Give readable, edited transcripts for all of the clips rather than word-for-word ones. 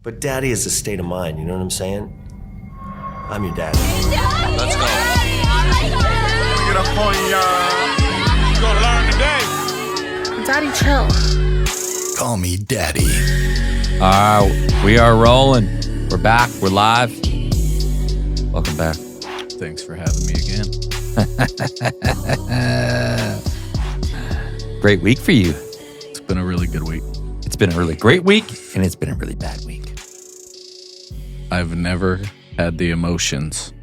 But daddy is a state of mind, you know what I'm saying? I'm your daddy. Let's go. Get up on y'all. You gonna learn today. Daddy, chill. Call me Daddy. All right, we are rolling. We're back. We're live. Welcome back. Thanks for having me again. Great week for you. It's been a really good week. It's been a really great week, and it's been a really bad week. I've never had the emotions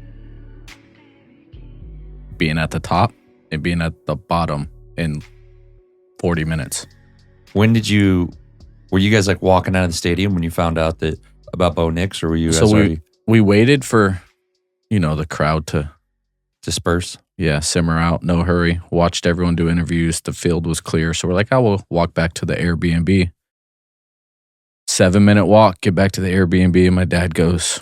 being at the top and being at the bottom in 40 minutes. When did you, were you guys like walking out of the stadium when you found out that about Bo Nix, or were you guys already we waited for, the crowd to disperse? Yeah, simmer out, no hurry. Watched everyone do interviews. The field was clear. So we're like, I will walk back to the Airbnb. 7-minute walk, get back to the Airbnb, and my dad goes,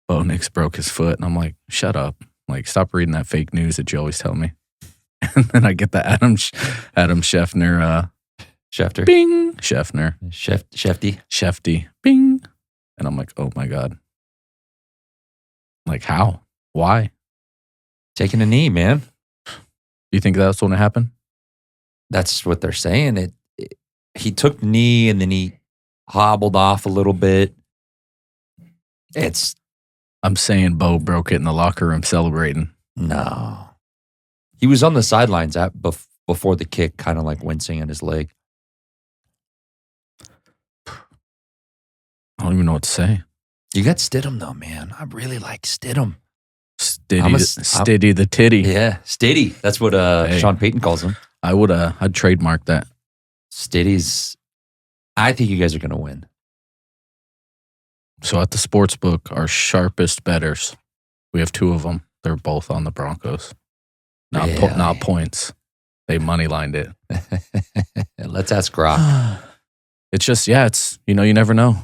Bo Nix broke his foot. And I'm like, shut up. Like, stop reading that fake news that you always tell me. And then I get the Adam Schefter, Schefter. Bing. Schefter. Shefty. Bing. And I'm like, oh my God. Like, how? Why? Taking a knee, man. You think that's when it happened? That's what they're saying. He took the knee and then he hobbled off a little bit. I'm saying Bo broke it in the locker room celebrating. No. He was on the sidelines before the kick, kind of like wincing in his leg. I don't even know what to say. You got Stidham though, man. I really like Stidham. Stiddy the titty. Yeah, Stiddy. That's what Sean Payton calls him. I'd trademark that. Stiddy's. I think you guys are going to win. So at the sports book, our sharpest bettors, we have 2 of them. They're both on the Broncos. Not points. They money lined it. Let's ask Grok. It's just, you never know.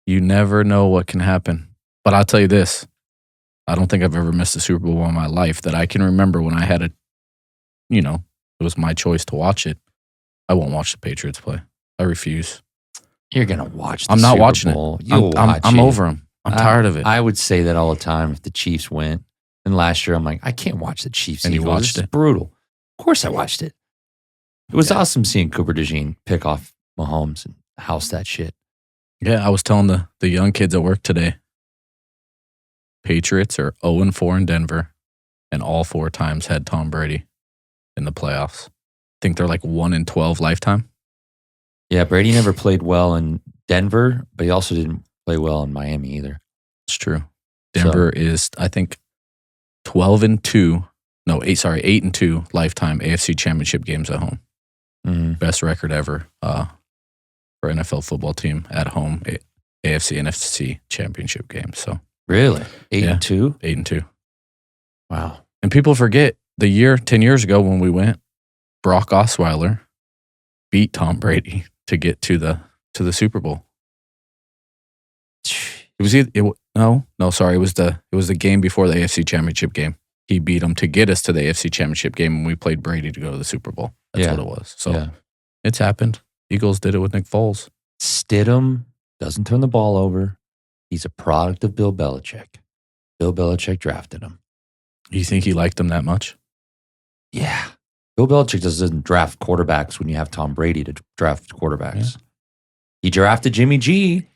You never know what can happen. But I'll tell you this. I don't think I've ever missed a Super Bowl in my life that I can remember when I had it was my choice to watch it. I won't watch the Patriots play. I refuse. You're going to watch the I'm not Super watching Bowl. it. I'm over them. I'm tired of it. I would say that all the time if the Chiefs went. And last year, I'm like, I can't watch the Chiefs. And you watched it? It's brutal. Of course I watched it. It was awesome seeing Cooper DeJean pick off Mahomes and house that shit. Yeah, I was telling the young kids at work today, Patriots are 0-4 in Denver, and all 4 times had Tom Brady in the playoffs. I think they're like 1-12 lifetime. Yeah, Brady never played well in Denver, but he also didn't play well in Miami either. It's true. Denver is, I think, 8-2 lifetime AFC championship games at home. Mm-hmm. Best record ever for NFL football team at home, AFC, NFC championship games. So really? 8-2? 8-2. Wow. And people forget 10 years ago when we went, Brock Osweiler beat Tom Brady to get to the Super Bowl. It was the game before the AFC championship game. He beat him to get us to the AFC championship game, and we played Brady to go to the Super Bowl. That's what it was. So It's happened. Eagles did it with Nick Foles. Stidham doesn't turn the ball over. He's a product of Bill Belichick. Bill Belichick drafted him. You think he liked them that much? Yeah. Bill Belichick doesn't draft quarterbacks when you have Tom Brady to draft quarterbacks. Yeah. He drafted Jimmy G,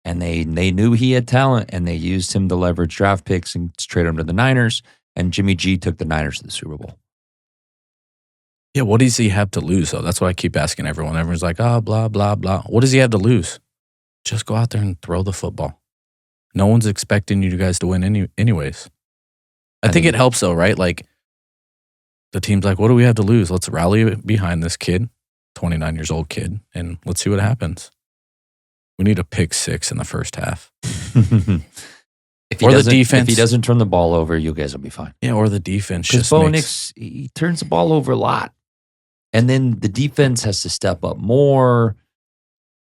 and they knew he had talent, and they used him to leverage draft picks and trade him to the Niners, and Jimmy G took the Niners to the Super Bowl. Yeah, what does he have to lose, though? That's what I keep asking everyone. Everyone's like, blah, blah, blah. What does he have to lose? Just go out there and throw the football. No one's expecting you guys to win anyways. I think it helps, though, right? Like, the team's like, what do we have to lose? Let's rally behind this kid, 29 years old kid, and let's see what happens. We need a pick 6 in the first half. If he doesn't turn the ball over, you guys will be fine. Yeah, or the defense just Bo Nix, he turns the ball over a lot. And then the defense has to step up more.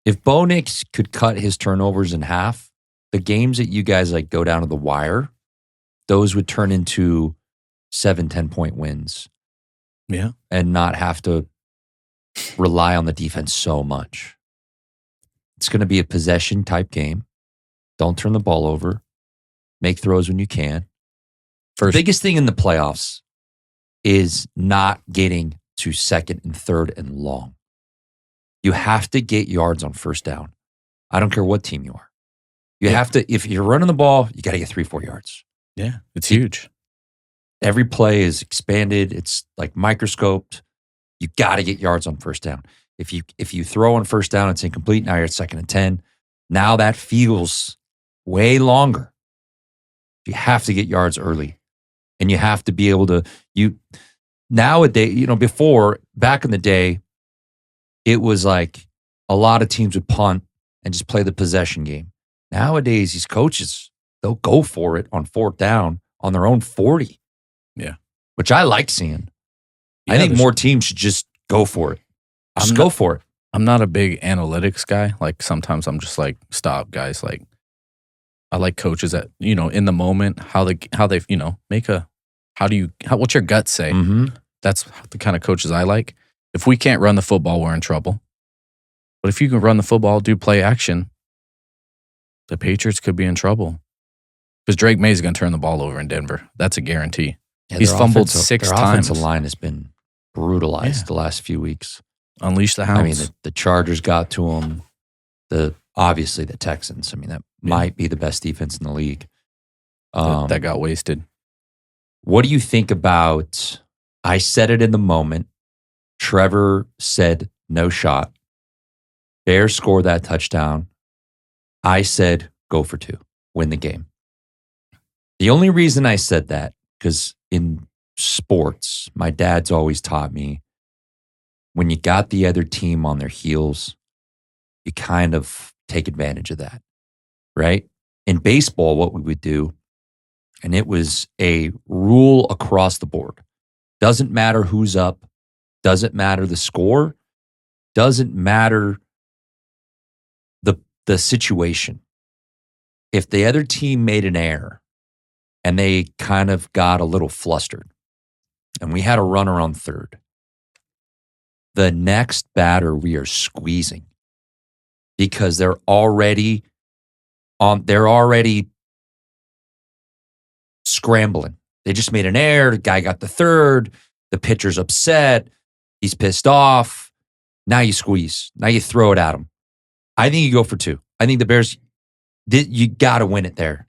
If Bo Nix could cut his turnovers in half, the games that you guys like go down to the wire, those would turn into 7, 10-point wins. Yeah. And not have to rely on the defense so much. It's going to be a possession type game. Don't turn the ball over. Make throws when you can. The biggest thing in the playoffs is not getting to second and third and long. You have to get yards on first down. I don't care what team you are. You have to, if you're running the ball, you got to get 3-4 yards. Yeah, it's huge. Every play is expanded. It's like microscoped. You got to get yards on first down. If you throw on first down, it's incomplete. Now you're at 2nd and 10. Now that feels way longer. You have to get yards early. And you have to be able to, nowadays, before, back in the day, it was like a lot of teams would punt and just play the possession game. Nowadays, these coaches, they'll go for it on 4th down on their own 40. Yeah. Which I like seeing. Yeah, I think more teams should just go for it. Go for it. I'm not a big analytics guy. Like sometimes I'm just like, stop, guys. Like I like coaches that, in the moment, how they what's your gut say? Mm-hmm. That's the kind of coaches I like. If we can't run the football, we're in trouble. But if you can run the football, do play action, the Patriots could be in trouble. Because Drake May is going to turn the ball over in Denver. That's a guarantee. Yeah, He's fumbled 6 their times. Offensive line has been brutalized the last few weeks. Unleash the hounds. I mean, the Chargers got to them. Obviously the Texans. I mean, that might be the best defense in the league. That got wasted. What do you think about? I said it in the moment. Trevor said no shot. Bears scored that touchdown. I said go for 2, win the game. The only reason I said that, because in sports, my dad's always taught me, when you got the other team on their heels, you kind of take advantage of that, right? In baseball, what we would do, and it was a rule across the board, doesn't matter who's up, doesn't matter the score, doesn't matter the situation. If the other team made an error and they kind of got a little flustered and we had a runner on third, the next batter we are squeezing because they're already scrambling. They just made an error. The guy got the third. The pitcher's upset. He's pissed off. Now you squeeze. Now you throw it at him. I think you go for 2. I think the Bears, you got to win it there.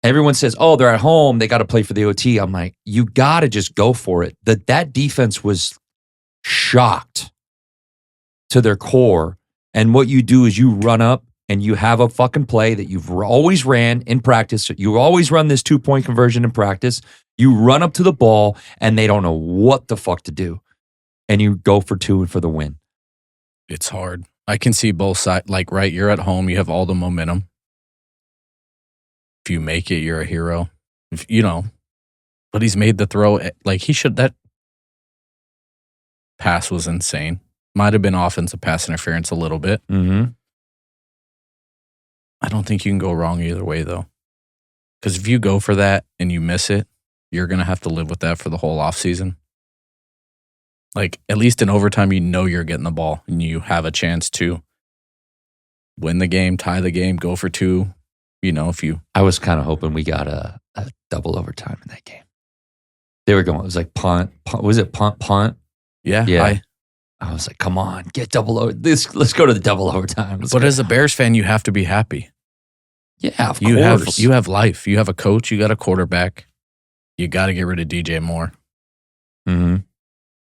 Everyone says, oh, they're at home. They got to play for the OT. I'm like, you got to just go for it. That defense was shocked to their core. And what you do is you run up and you have a fucking play that you've always ran in practice. You always run this 2-point conversion in practice. You run up to the ball and they don't know what the fuck to do. And you go for 2 for the win. It's hard. I can see both sides. Like, right, you're at home. You have all the momentum. If you make it, you're a hero. But he's made the throw. Like, that pass was insane. Might have been offensive pass interference a little bit. Mm-hmm. I don't think you can go wrong either way, though. Because if you go for that and you miss it, you're going to have to live with that for the whole offseason. Like, at least in overtime, you're getting the ball and you have a chance to win the game, tie the game, go for 2. I was kind of hoping we got a double overtime in that game. They were going, it was like punt. Was it punt? Yeah. Yeah. I was like, come on, get double over. Let's go to the double overtime. But as a Bears fan, you have to be happy. Yeah, of course. You have life. You have a coach. You got a quarterback. You got to get rid of DJ Moore. Mm-hmm.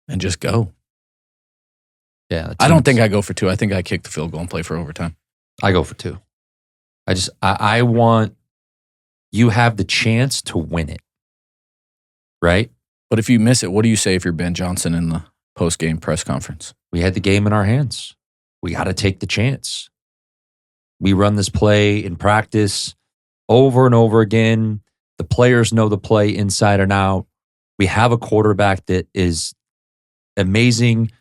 And just go. Yeah. I don't think I go for 2. I think I kick the field goal and play for overtime. I go for 2. I want, you have the chance to win it. Right? But if you miss it, what do you say if you're Ben Johnson in the post-game press conference? We had the game in our hands. We got to take the chance. We run this play in practice over and over again. The players know the play inside and out. We have a quarterback that is amazing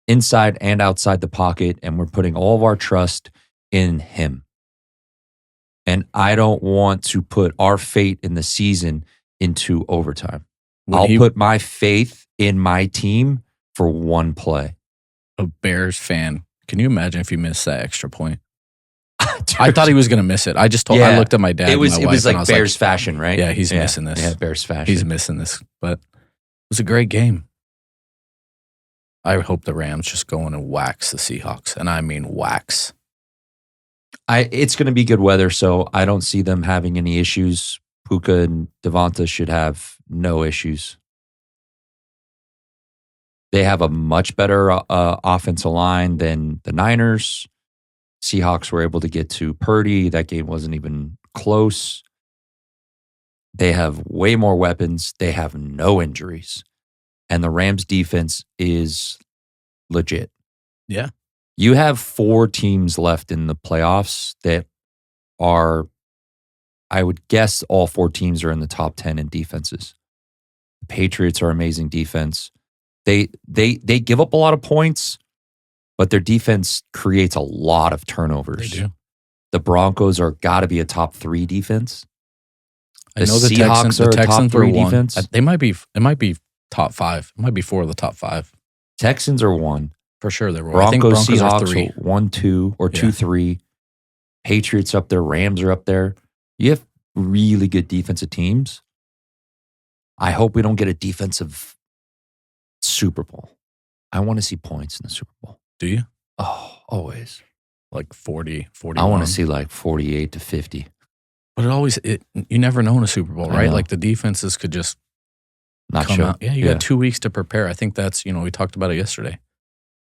inside and outside the pocket, and we're putting all of our trust in him. And I don't want to put our fate in the season into overtime. I'll put my faith in my team for one play. A Bears fan Can you imagine if he missed that extra point? I thought he was going to miss it. I just told. I looked at my dad. It was and my wife, like and I was Bears fashion, right? Yeah, he's missing this. Yeah, Bears fashion. He's missing this. But it was a great game. I hope the Rams just go in and wax the Seahawks, and I mean wax. It's going to be good weather, so I don't see them having any issues. Puka and Devonta should have no issues. They have a much better offensive line than the Niners. Seahawks were able to get to Purdy. That game wasn't even close. They have way more weapons. They have no injuries. And the Rams defense is legit. Yeah. You have 4 teams left in the playoffs that are, I would guess all 4 teams are in the top 10 in defenses. The Patriots are amazing defense. They give up a lot of points, but their defense creates a lot of turnovers. They do. The Broncos are got to be a top 3 defense. I know the Seahawks Texans are a top Texans 3 are one. defense. It might be top 5. It might be 4 of the top 5. Texans are 1. For sure they were. Broncos, I think Broncos Seahawks are 3. are 1, 2, or 2, 3. Patriots up there. Rams are up there. You have really good defensive teams. I hope we don't get a defensive Super Bowl. I want to see points in the Super Bowl. Do you? Oh, always. Like 40, 41. I want to see like 48 to 50. But you never know in a Super Bowl, I right? know. Like the defenses could just Not come sure. out. Yeah, you got 2 weeks to prepare. I think that's, we talked about it yesterday.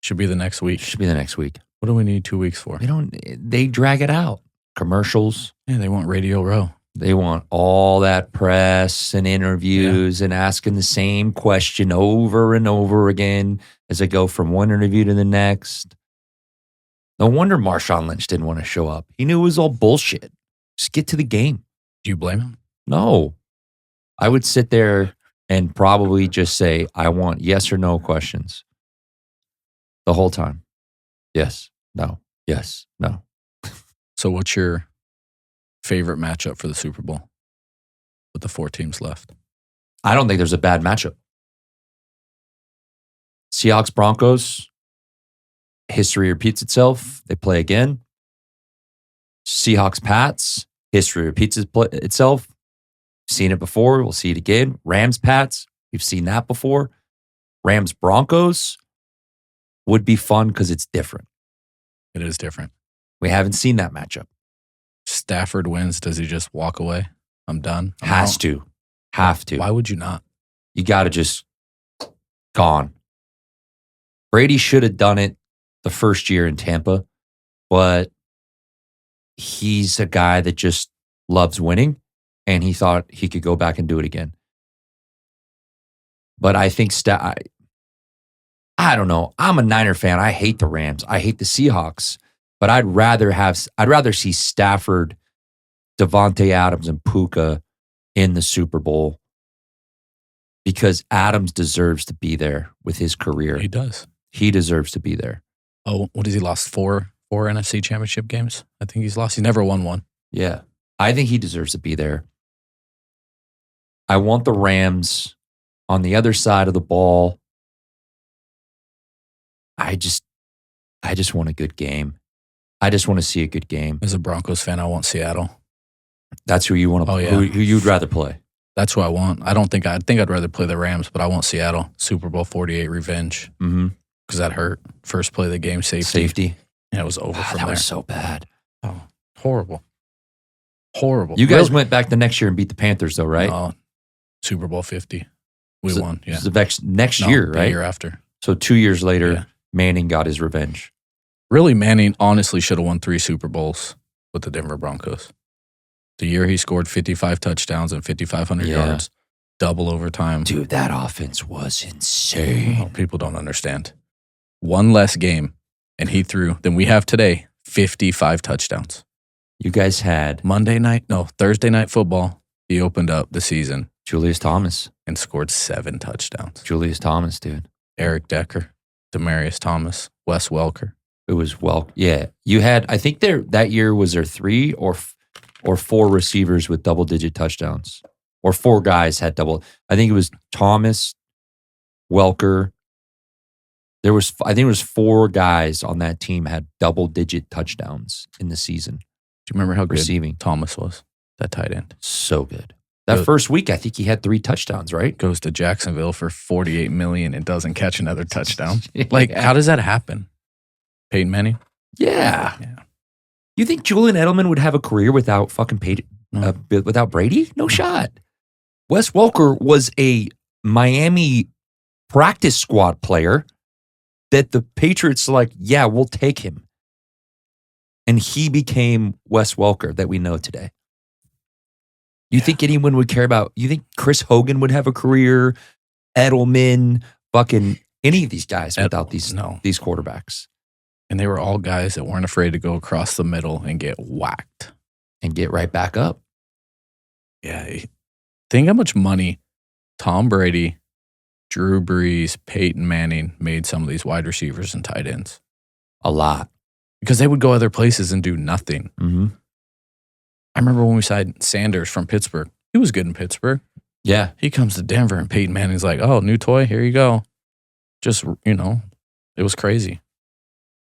Should be the next week. Should be the next week. What do we need 2 weeks for? They drag it out. Commercials. Yeah, they want Radio Row. They want all that press and interviews and asking the same question over and over again as they go from one interview to the next. No wonder Marshawn Lynch didn't want to show up. He knew it was all bullshit. Just get to the game. Do you blame him? No. I would sit there and probably just say, I want yes or no questions the whole time. Yes, no, yes, no. So what's your favorite matchup for the Super Bowl with the 4 teams left? I don't think there's a bad matchup. Seahawks, Broncos, history repeats itself. They play again. Seahawks, Pats, history repeats itself. Seen it before. We'll see it again. Rams, Pats, we've seen that before. Rams, Broncos would be fun because it's different. It is different. We haven't seen that matchup. Stafford wins. Does he just walk away? I'm done. I'm Has out. to. Have to. Why would you not? You got to just gone. Brady should have done it the first year in Tampa, but he's a guy that just loves winning, and he thought he could go back and do it again. But I think I don't know. I'm a Niner fan. I hate the Rams. I hate the Seahawks. But I'd rather see Stafford, Devontae Adams, and Puka in the Super Bowl because Adams deserves to be there with his career. He does. He deserves to be there. Oh, what has he lost? Four NFC championship games? I think he's lost. He never won one. Yeah. I think he deserves to be there. I want the Rams on the other side of the ball. I just want a good game. I just want to see a good game. As a Broncos fan, I want Seattle. That's who you want to play. yeah. Who you'd rather play. That's who I want. I think I'd rather play the Rams, but I want Seattle. Super Bowl 48 revenge. Mm-hmm. Because that hurt. First play of the game, safety. Yeah, it was over from that there. was so bad. Oh, horrible. Horrible. You guys went back the next year and beat the Panthers, though, right? No, Super Bowl 50. We won, yeah. It was the next year, right? The year after. So 2 years later, Yeah. Manning got his revenge. Really, Manning honestly should have won 3 Super Bowls with the Denver Broncos. The year he scored 55 touchdowns and 5,500 Yeah. yards, double overtime. Dude, that offense was insane. Oh, people don't understand. One less game, and he threw, than we have today, 55 touchdowns. You guys had Thursday night football, he opened up the season Julius Thomas. and scored 7 touchdowns. Julius Thomas, dude. Eric Decker, Demarius Thomas, Wes Welker. It was yeah. You had, I think that year was there 3 or 4 receivers with double-digit touchdowns, or 4 guys had double. I think it was Thomas, Welker, I think it was 4 guys on that team had double-digit touchdowns in the season. Do you remember how good Receiving. Thomas was, that tight end? So good. That Go- first week, I think he had 3 touchdowns, right? Goes to Jacksonville for $48 million and doesn't catch another touchdown. Like, how does that happen? Peyton Manning? Yeah. Yeah. You think Julian Edelman would have a career without fucking No. without Brady? No shot. Wes Welker was a Miami practice squad player that the Patriots like, yeah, we'll take him. And he became Wes Welker that we know today. You think anyone would care about, you think Chris Hogan would have a career, Edelman, fucking any of these guys without these quarterbacks? And they were all guys that weren't afraid to go across the middle and get whacked. And get right back up. Yeah. Think how much money Tom Brady, Drew Brees, Peyton Manning made some of these wide receivers and tight ends. A lot. Because they would go other places and do nothing. Mm-hmm. I remember when we signed Sanders from Pittsburgh. He was good in Pittsburgh. Yeah. He comes to Denver and Peyton Manning's like, oh, new toy, here you go. Just, it was crazy.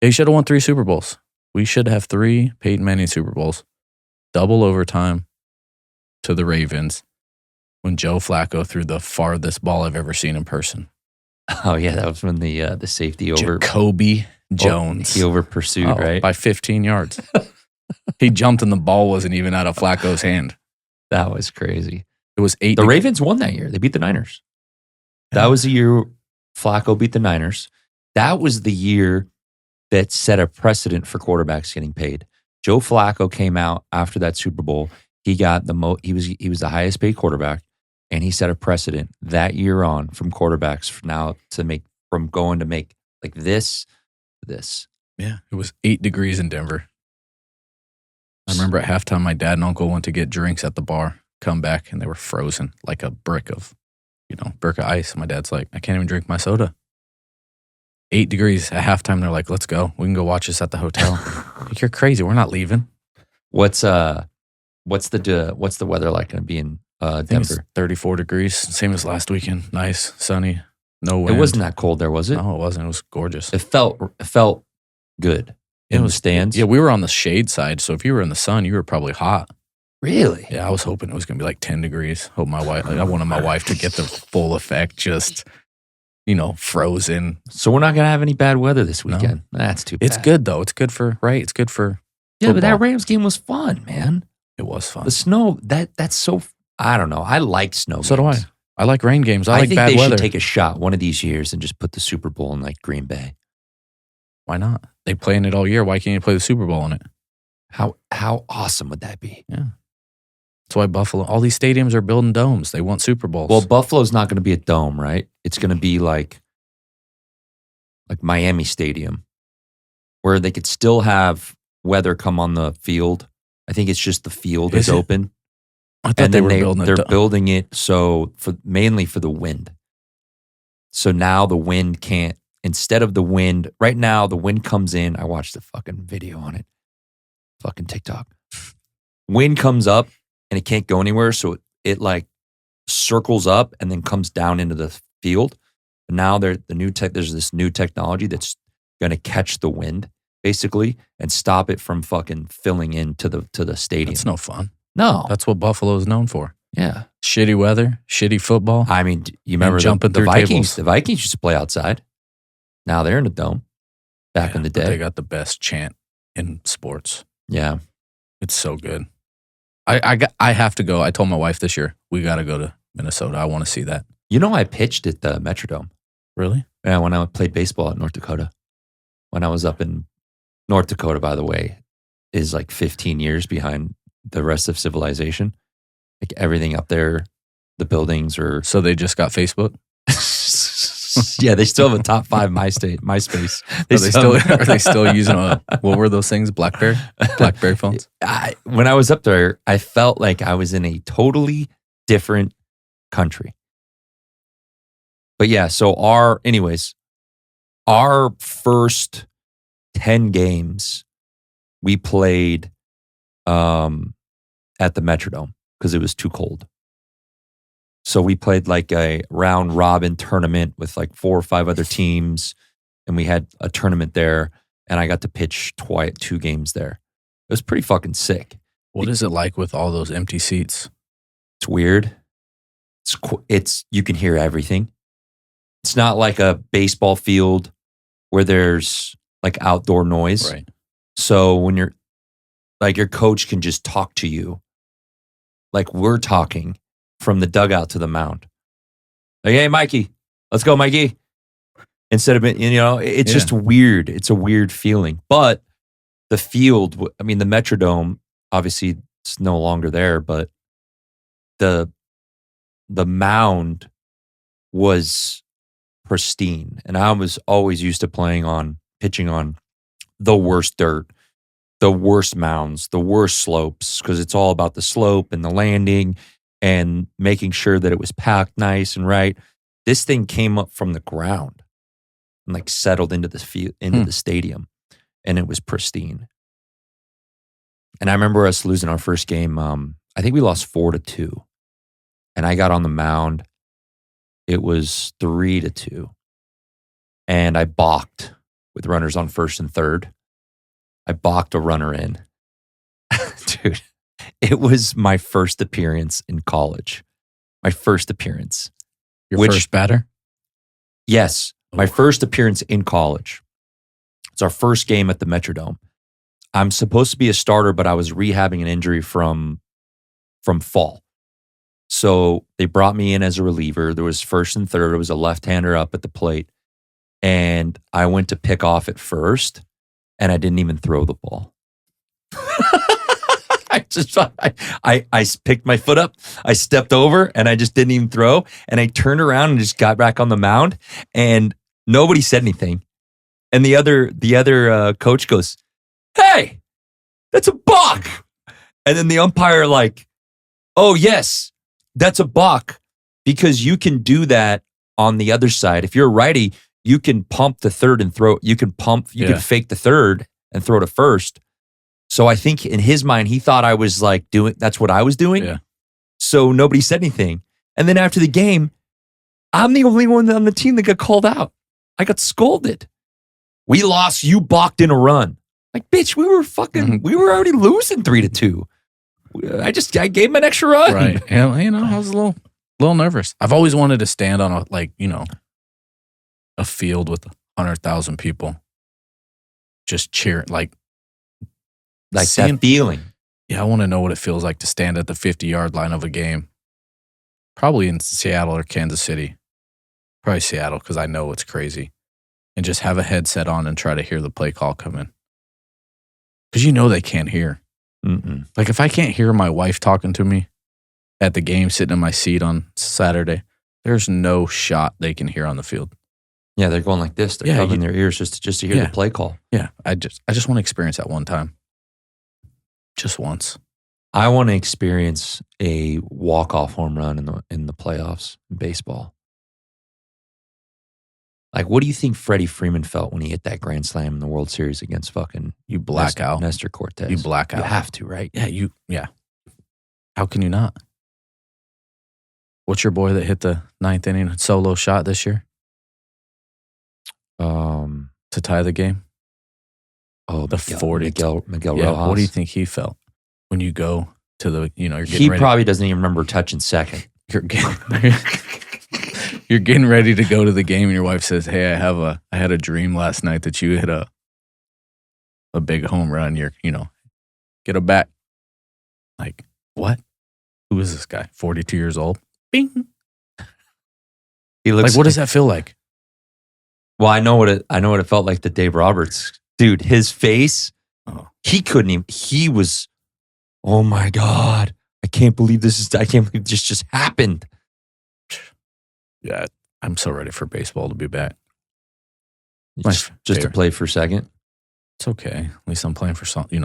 They should have won 3 Super Bowls. We should have 3 Peyton Manning Super Bowls. Double overtime to the Ravens when Joe Flacco threw the farthest ball I've ever seen in person. Oh, yeah. That was when the safety over. Jacoby Jones. He over pursued, right? By 15 yards. He jumped and the ball wasn't even out of Flacco's hand. That was crazy. It was 8. The Ravens won that year. They beat the Niners. That was the year Flacco beat the Niners. That was the year that set a precedent for quarterbacks getting paid. Joe Flacco came out after that Super Bowl. He got he was the highest paid quarterback, and he set a precedent that year on from quarterbacks from going to make like this. Yeah, it was 8 degrees in Denver. I remember at halftime, my dad and uncle went to get drinks at the bar, come back, and they were frozen like a brick of ice. My dad's like, I can't even drink my soda. 8 degrees at halftime. They're like, let's go. We can go watch this at the hotel. Like, you're crazy. We're not leaving. What's the weather like going to be in Denver? It's 34 degrees, same as last weekend. Nice, sunny, no wind. It wasn't that cold there, was it? No, it wasn't. It was gorgeous. It felt good in the stands. Yeah, we were on the shade side, so if you were in the sun, you were probably hot. Really? Yeah, I was hoping it was going to be like 10 degrees. I wanted my wife to get the full effect, just, frozen. So we're not going to have any bad weather this weekend. No. That's too bad. It's good, though. It's good for, right? It's good for football. But that Rams game was fun, man. It was fun. The snow, that's so, I don't know. I like snow games. So do I. I like rain games. I like think bad they weather. should take a shot one of these years and just put the Super Bowl in like Green Bay. Why not? They play in it all year. Why can't you play the Super Bowl in it? How awesome would that be? Yeah. That's why Buffalo, all these stadiums are building domes. They want Super Bowls. Well, Buffalo's not going to be a dome, right? It's going to be like Miami Stadium, where they could still have weather come on the field. I think it's just the field is open. I thought And they then were they're building it mainly for the wind. So now the wind can't, instead of the wind, right now the wind comes in. I watched the fucking video on it. Fucking TikTok. Wind comes up and it can't go anywhere. So it like circles up and then comes down into the field. But now there's this new technology that's going to catch the wind basically and stop it from fucking filling into the stadium. That's no fun. No. That's what Buffalo is known for. Yeah. Shitty weather, shitty football. I mean, you remember jumping the through Vikings? tables. The Vikings used to play outside. Now they're in a dome. Back in the But day. they got the best chant in sports. Yeah. It's so good. I have to go. I told my wife this year, we got to go to Minnesota. I want to see that. You know, I pitched at the Metrodome. Really? Yeah, when I played baseball at North Dakota. When I was up in North Dakota, by the way, is like 15 years behind the rest of civilization. Like everything up there, the buildings are. So they just got Facebook? Yeah, they still have a top 5 MySpace. Are they still using what were those things? Blackberry phones? When I was up there, I felt like I was in a totally different country. But yeah, so our first 10 games we played at the Metrodome because it was too cold. So we played like a round robin tournament with like 4 or 5 other teams. and we had a tournament there, and I got to pitch 2 games there. It was pretty fucking sick. What is it like with all those empty seats? It's weird. It's you can hear everything. It's not like a baseball field where there's like outdoor noise. Right. So when you're like your coach can just talk to you like we're talking from the dugout to the mound. Like, hey, Mikey, let's go, Mikey. Instead of, it's just weird. It's a weird feeling. But the field, I mean, the Metrodome, obviously it's no longer there, but the mound was pristine. And I was always used to pitching on the worst dirt, the worst mounds, the worst slopes, because it's all about the slope and the landing and making sure that it was packed nice and right. This thing came up from the ground and like settled into the field, into the stadium, and it was pristine. And I remember us losing our first game. I think we lost 4-2, and I got on the mound. It was 3-2, and I balked with runners on first and third. I balked a runner in. Dude, it was my first appearance in college. My first appearance. Your first batter? Yes, my first appearance in college. It's our first game at the Metrodome. I'm supposed to be a starter, but I was rehabbing an injury from fall. So they brought me in as a reliever. There was first and third. It was a left-hander up at the plate. And I went to pick off at first, and I didn't even throw the ball. I picked my foot up, I stepped over, and I just didn't even throw. And I turned around and just got back on the mound, and nobody said anything. And the other coach goes, "Hey, that's a balk." And then the umpire like, "Oh yes, that's a balk, because you can do that on the other side. If you're a righty, you can pump the third and throw. You can can fake the third and throw to first." So I think in his mind, he thought I was like that's what I was doing. Yeah. So nobody said anything. And then after the game, I'm the only one on the team that got called out. I got scolded. "We lost. You balked in a run." Like, bitch, we were already losing 3-2. I gave him an extra run. Right. And, I was a little nervous. I've always wanted to stand on a field with 100,000 people just cheering, like that feeling. Yeah, I want to know what it feels like to stand at the 50-yard line of a game. Probably in Seattle or Kansas City. Probably Seattle, because I know it's crazy. And just have a headset on and try to hear the play call come in. Because they can't hear. Mm-mm. Like if I can't hear my wife talking to me at the game, sitting in my seat on Saturday, there's no shot they can hear on the field. Yeah, they're going like this. They're covering their ears just to hear the play call. Yeah, I just want to experience that one time. Just once. I want to experience a walk-off home run in the playoffs in baseball. Like, what do you think Freddie Freeman felt when he hit that grand slam in the World Series against fucking you black out. Nestor Cortez? You black out. You have to, right? Yeah. How can you not? What's your boy that hit the 9th inning solo shot this year? To tie the game? Oh, the 40. Miguel yeah, Rojas. What do you think he felt when you go to the, you're getting He ready? probably doesn't even remember touching second. You're getting ready to go to the game and your wife says, "Hey, I had a dream last night that you hit a big home run. Get a bat." Like, what? Who is this guy? 42 years old? Bing. He looks like, what does that feel like? Well, I know what it felt like to Dave Roberts. Dude, his face, he couldn't even, he was, "Oh my God, I can't believe this just happened." Yeah, I'm so ready for baseball to be back. Just to play for second. It's okay. At least I'm playing for something.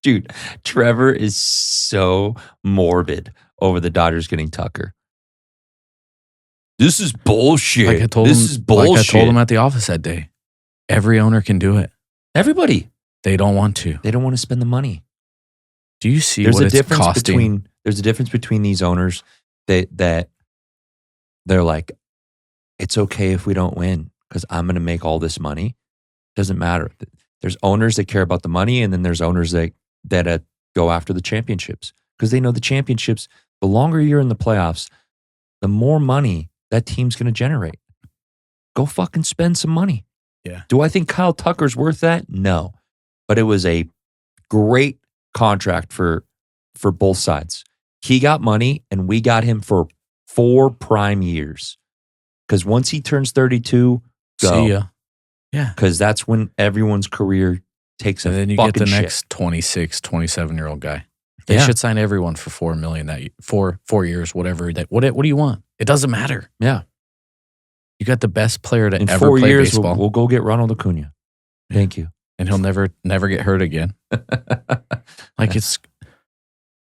Dude, Trevor is so morbid over the Dodgers getting Tucker. This is bullshit. Like I told him at the office that day. Every owner can do it. Everybody. They don't want to. They don't want to spend the money. Do you see what it's costing? There's a difference between these owners that they're like, it's okay if we don't win because I'm going to make all this money. Doesn't matter. There's owners that care about the money, and then there's owners that go after the championships because they know the championships, the longer you're in the playoffs, the more money that team's going to generate. Go fucking spend some money. Yeah. Do I think Kyle Tucker's worth that? No. But it was a great contract for both sides. He got money, and we got him for 4 prime years. Because once he turns 32, go. See ya. Yeah. Because that's when everyone's career takes a And then you fucking get the shit. next 26, 27-year-old guy. They should sign everyone for $4 million that 4 years, whatever. What do you want? It doesn't matter. Yeah. You got the best player to In ever 4 play years, baseball, we'll go get Ronald Acuna. Thank you. and he'll never get hurt again. Like it's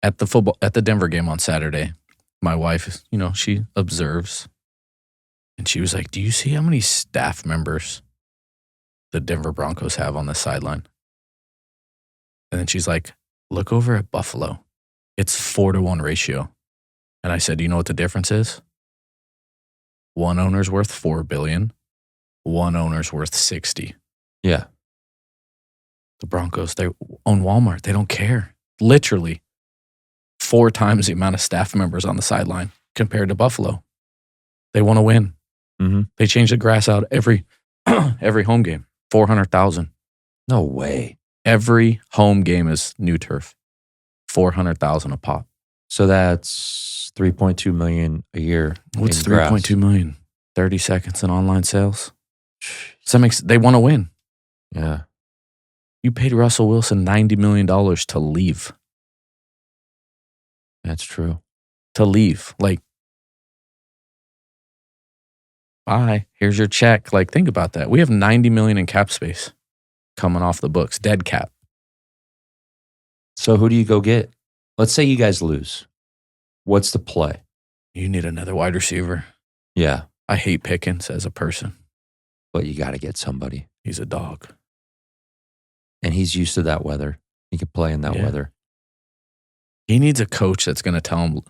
at the Denver game on Saturday. My wife, she observes, and she was like, "Do you see how many staff members the Denver Broncos have on the sideline?" And then she's like, "Look over at Buffalo. It's 4-to-1 ratio." And I said, "You know what the difference is? One owner's worth $4 billion. One owner's worth 60. Yeah. The Broncos, they own Walmart. They don't care. Literally 4 times the amount of staff members on the sideline compared to Buffalo. They want to win. Mm-hmm. They change the grass out every home game. 400,000. No way. Every home game is new turf. 400,000 a pop. So that's $3.2 million a year. What's in grass. 3.2 million? 30 seconds in online sales. So they want to win. Yeah. You paid Russell Wilson $90 million to leave. That's true. To leave. Like, bye. Here's your check. Like, think about that. We have $90 million in cap space coming off the books. Dead cap. So who do you go get? Let's say you guys lose. What's the play? You need another wide receiver. Yeah. I hate Pickens as a person. But you got to get somebody. He's a dog. And he's used to that weather. He can play in that Yeah. weather. He needs a coach that's going to tell him,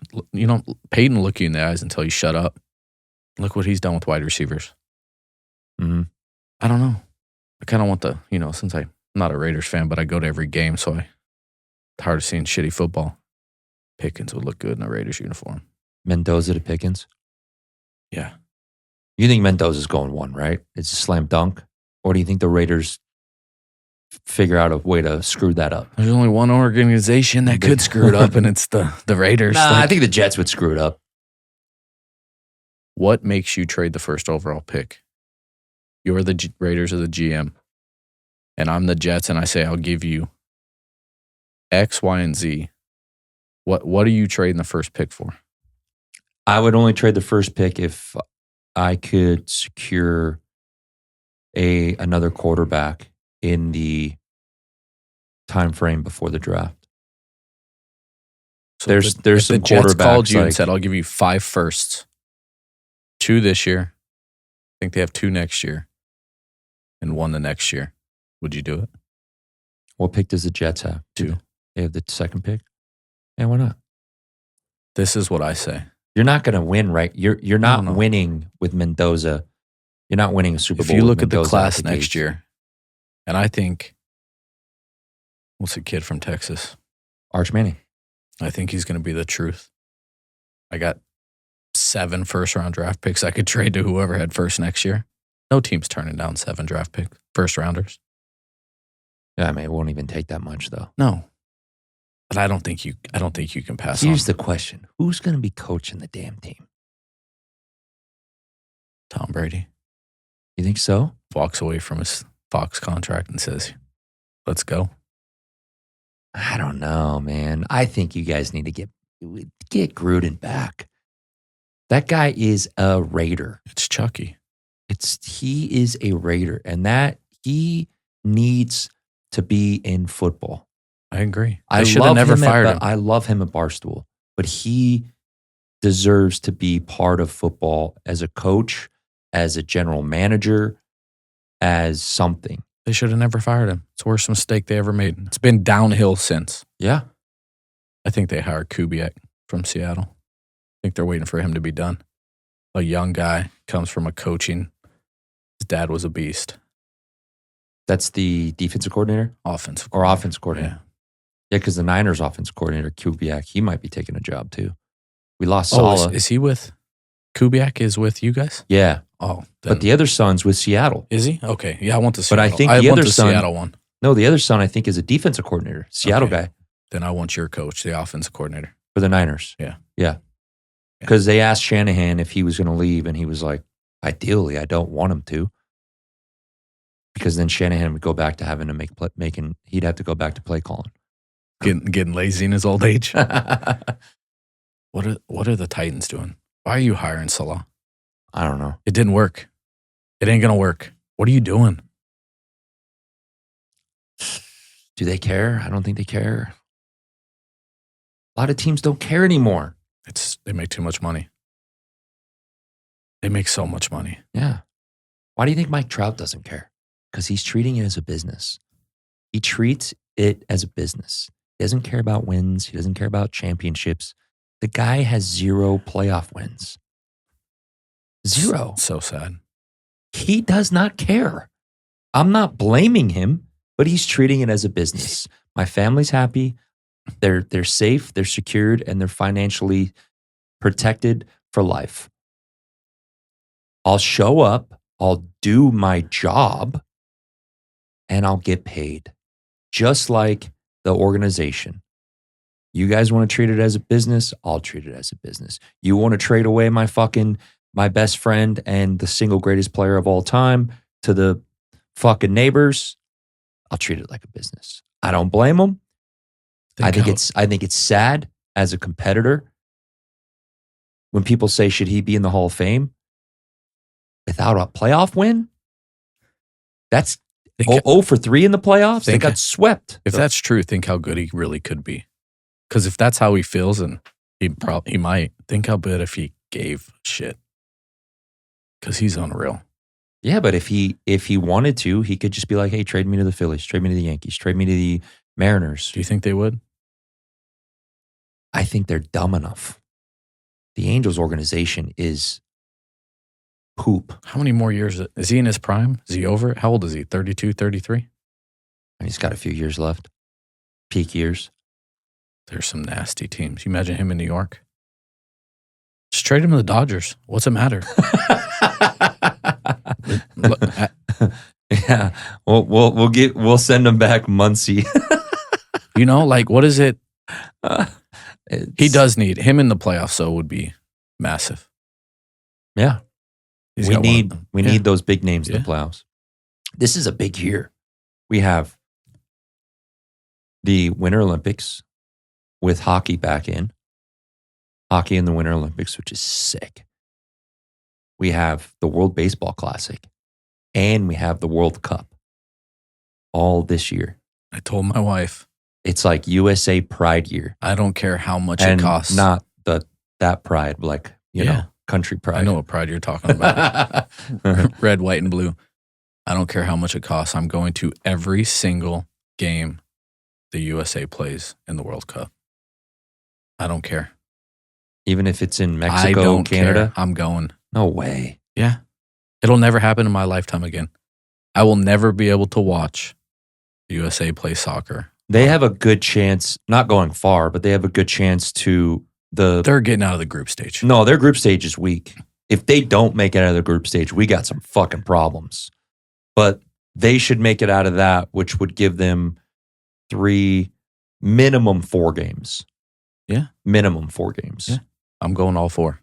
Peyton look you in the eyes and tell you shut up. Look what he's done with wide receivers. Mm-hmm. I don't know. I kind of want since I'm not a Raiders fan, but I go to every game, so it's hard of seeing shitty football. Pickens would look good in a Raiders uniform. Mendoza to Pickens. Yeah. You think Mendoza's going 1, right? It's a slam dunk? Or do you think the Raiders figure out a way to screw that up? There's only one organization that could screw it up, and it's the Raiders. Nah, I think the Jets would screw it up. What makes you trade the first overall pick? You're the Raiders or the GM, and I'm the Jets, and I say I'll give you X, Y, and Z. What are you trading the first pick for? I would only trade the first pick if I could secure another quarterback in the time frame before the draft. So There's if some the Jets called quarterbacks you and like- said, "I'll give you 5 firsts, 2 this year. I think they have 2 next year, and 1 the next year." Would you do it? What pick does the Jets have? 2. They have the second pick? Yeah, why not? This is what I say. You're not going to win, right? You're not No. winning with Mendoza. You're not winning a Super If Bowl. you with look at the Mendoza class out the next gates. year, and I think, what's the kid from Texas? Arch Manning. I think he's going to be the truth. I got 7 first-round draft picks I could trade to whoever had first next year. No team's turning down 7 draft pick first-rounders. Yeah, I mean, it won't even take that much though. No, but I don't think you can pass Here's on the question: who's going to be coaching the damn team? Tom Brady. You think so? Walks away from his Fox contract and says, "Let's go." I don't know, man. I think you guys need to get Gruden back. That guy is a Raider. It's Chucky. He is a Raider, and that he needs to be in football. I agree. I They should have never fired him. I love him at Barstool, but he deserves to be part of football as a coach, as a general manager, as something. They should have never fired him. It's the worst mistake they ever made. It's been downhill since. Yeah. I think they hired Kubiak from Seattle. I think they're waiting for him to be done. a young guy, comes from a coaching. His dad was a beast. That's the defensive coordinator Offensive or offensive coordinator. Yeah. Yeah, because the Niners offensive coordinator, Kubiak, he might be taking a job too. We lost Oh, Saleh. is he with Kubiak? Is with you guys? Yeah. Oh, But the other son's with Seattle. is he? Okay, yeah, I want the But Seattle. I think I the want other the son- Seattle one. No, the other son, I think, is a defensive coordinator, Seattle Okay. guy Then I want your coach, the offensive coordinator. for the Niners. Yeah. Yeah. Because they asked Shanahan if he was going to leave, and he was like, ideally, I don't want him to. Because then Shanahan would go back to having to he'd have to go back to play calling. Getting lazy in his old age. What are the Titans doing? Why are you hiring Salah? I don't know. It didn't work. It ain't gonna work. What are you doing? Do they care? I don't think they care. A lot of teams don't care anymore. They make too much money. They make so much money. Yeah. Why do you think Mike Trout doesn't care? Because he's treating it as a business. He treats it as a business. He doesn't care about wins. He doesn't care about championships. The guy has 0 playoff wins. 0. So sad. He does not care. I'm not blaming him, but he's treating it as a business. My family's happy. They're safe, they're secured, and they're financially protected for life. I'll show up, I'll do my job, and I'll get paid. Just like the organization. You guys want to treat it as a business? I'll treat it as a business. You want to trade away my best friend and the single greatest player of all time to the fucking neighbors? I'll treat it like a business. I don't blame them. I think it's sad as a competitor when people say, should he be in the Hall of Fame without a playoff win? That's 0 for 3 in the playoffs. They got swept. If that's true, think how good he really could be. Because if that's how he feels, and he might, think how good if he gave shit. Because he's unreal. Yeah, but if he wanted to, he could just be like, hey, trade me to the Phillies, trade me to the Yankees, trade me to the Mariners. Do you think they would? I think they're dumb enough. The Angels organization is poop. How many more years? Is he in his prime? Is he over it? How old is he? 32, 33? And he's got a few years left. Peak years. There's some nasty teams. You imagine him in New York? Just trade him to the Dodgers. What's it matter? Yeah. We'll send him back Muncie. What is it? He It's- does need him in the playoffs, so it would be massive. Yeah. He's We got need those big names in Yeah. the playoffs. This is a big year. We have the Winter Olympics with hockey back in. Hockey in the Winter Olympics, which is sick. We have the World Baseball Classic, and we have the World Cup all this year. I told my wife, It's like USA Pride year. I don't care how much And it costs. not that pride, like, you Yeah. know, country pride. I know what pride you're talking about. Red, white, and blue. I don't care how much it costs. I'm going to every single game the USA plays in the World Cup. I don't care. Even if it's in I Mexico, don't Canada. care. I'm going. No way. Yeah. It'll never happen in my lifetime again. I will never be able to watch the USA play soccer. They have a good chance, not going far, but they have a good chance to They're getting out of the group stage. No, their group stage is weak. If they don't make it out of the group stage, we got some fucking problems. But they should make it out of that, which would give them minimum 4 games. Yeah. Minimum 4 games. Yeah. I'm going all 4.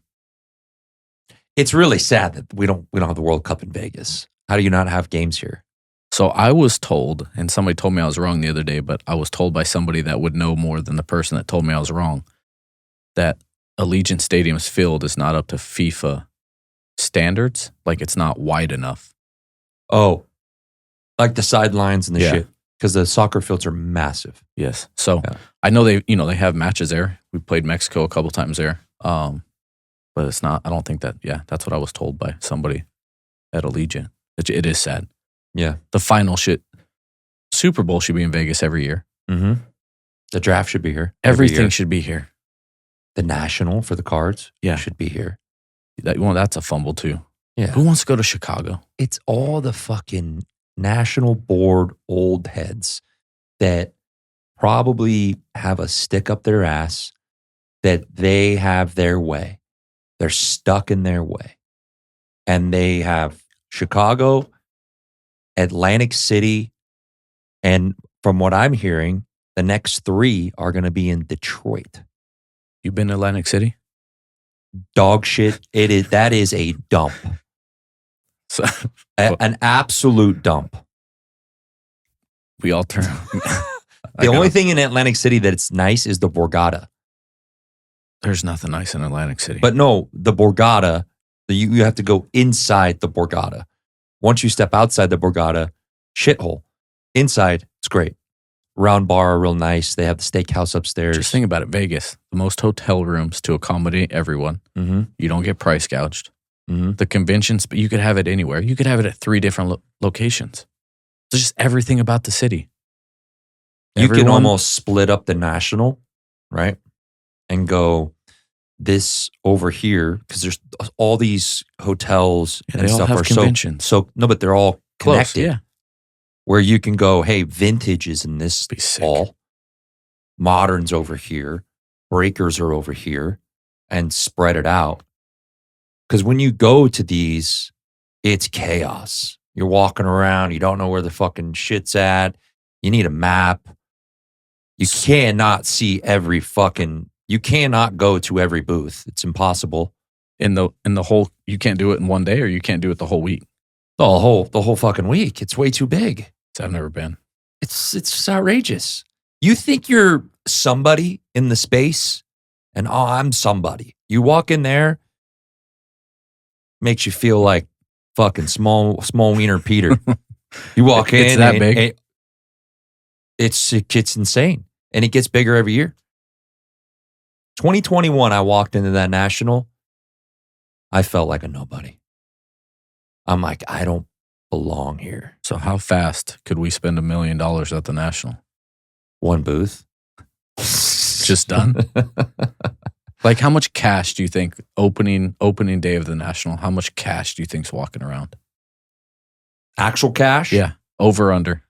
It's really sad that we don't have the World Cup in Vegas. How do you not have games here? So I was told, and somebody told me I was wrong the other day, but I was told by somebody that would know more than the person that told me I was wrong, that Allegiant Stadium's field is not up to FIFA standards. Like, it's not wide enough. Oh, like the sidelines and the Yeah. shit. Because the soccer fields are massive. Yes. So Yeah. I know they have matches there. We played Mexico a couple times there. But it's not, I don't think that's what I was told by somebody at Allegiant. It is sad. Yeah. The final Super Bowl should be in Vegas every year. Mm-hmm. The draft should be here. every Everything year. should be here. The National for the Cards Yeah. should be here. That's a fumble too. Yeah. Who wants to go to Chicago? It's all the fucking national board old heads that probably have a stick up their ass that they have their way. They're stuck in their way. And they have Chicago, Atlantic City, and from what I'm hearing, the next 3 are going to be in Detroit. You been to Atlantic City? Dog shit. That is a dump. So An absolute dump. we all turn. The only thing in Atlantic City that's nice is the Borgata. There's nothing nice in Atlantic City. But no, the Borgata, you have to go inside the Borgata. Once you step outside the Borgata, shithole. Inside, it's great. Round bar, real nice. They have the steakhouse upstairs. Just think about it. Vegas, the most hotel rooms to accommodate everyone. Mm-hmm. You don't get price gouged. Mm-hmm. The conventions, but you could have it anywhere. You could have it at 3 different locations. It's just everything about the city. You can almost split up the national, right? And go this over here because there's all these hotels and they all stuff have are conventions. so no, but they're all Close, connected. yeah. Where you can go, hey, vintage is in this Be sick. hall, modern's over here, breakers are over here, and spread it out. Because when you go to these, it's chaos. You're walking around, you don't know where the fucking shit's at. You need a map. You cannot see every fucking. You cannot go to every booth. It's impossible. In the whole, you can't do it in one day, or you can't do it the whole week. The whole fucking week. It's way too big. So I've never been. It's just outrageous. You think you're somebody in the space, and I'm somebody. You walk in there, makes you feel like fucking small wiener Peter. You walk in, It's that big. It's insane, and it gets bigger every year. 2021, I walked into that national. I felt like a nobody. I'm like, I don't belong here. So how fast could we spend $1 million at the National? One booth. Just done. Like, how much cash do you think opening day of the National? How much cash do you think's walking around? Actual cash? Yeah, over under.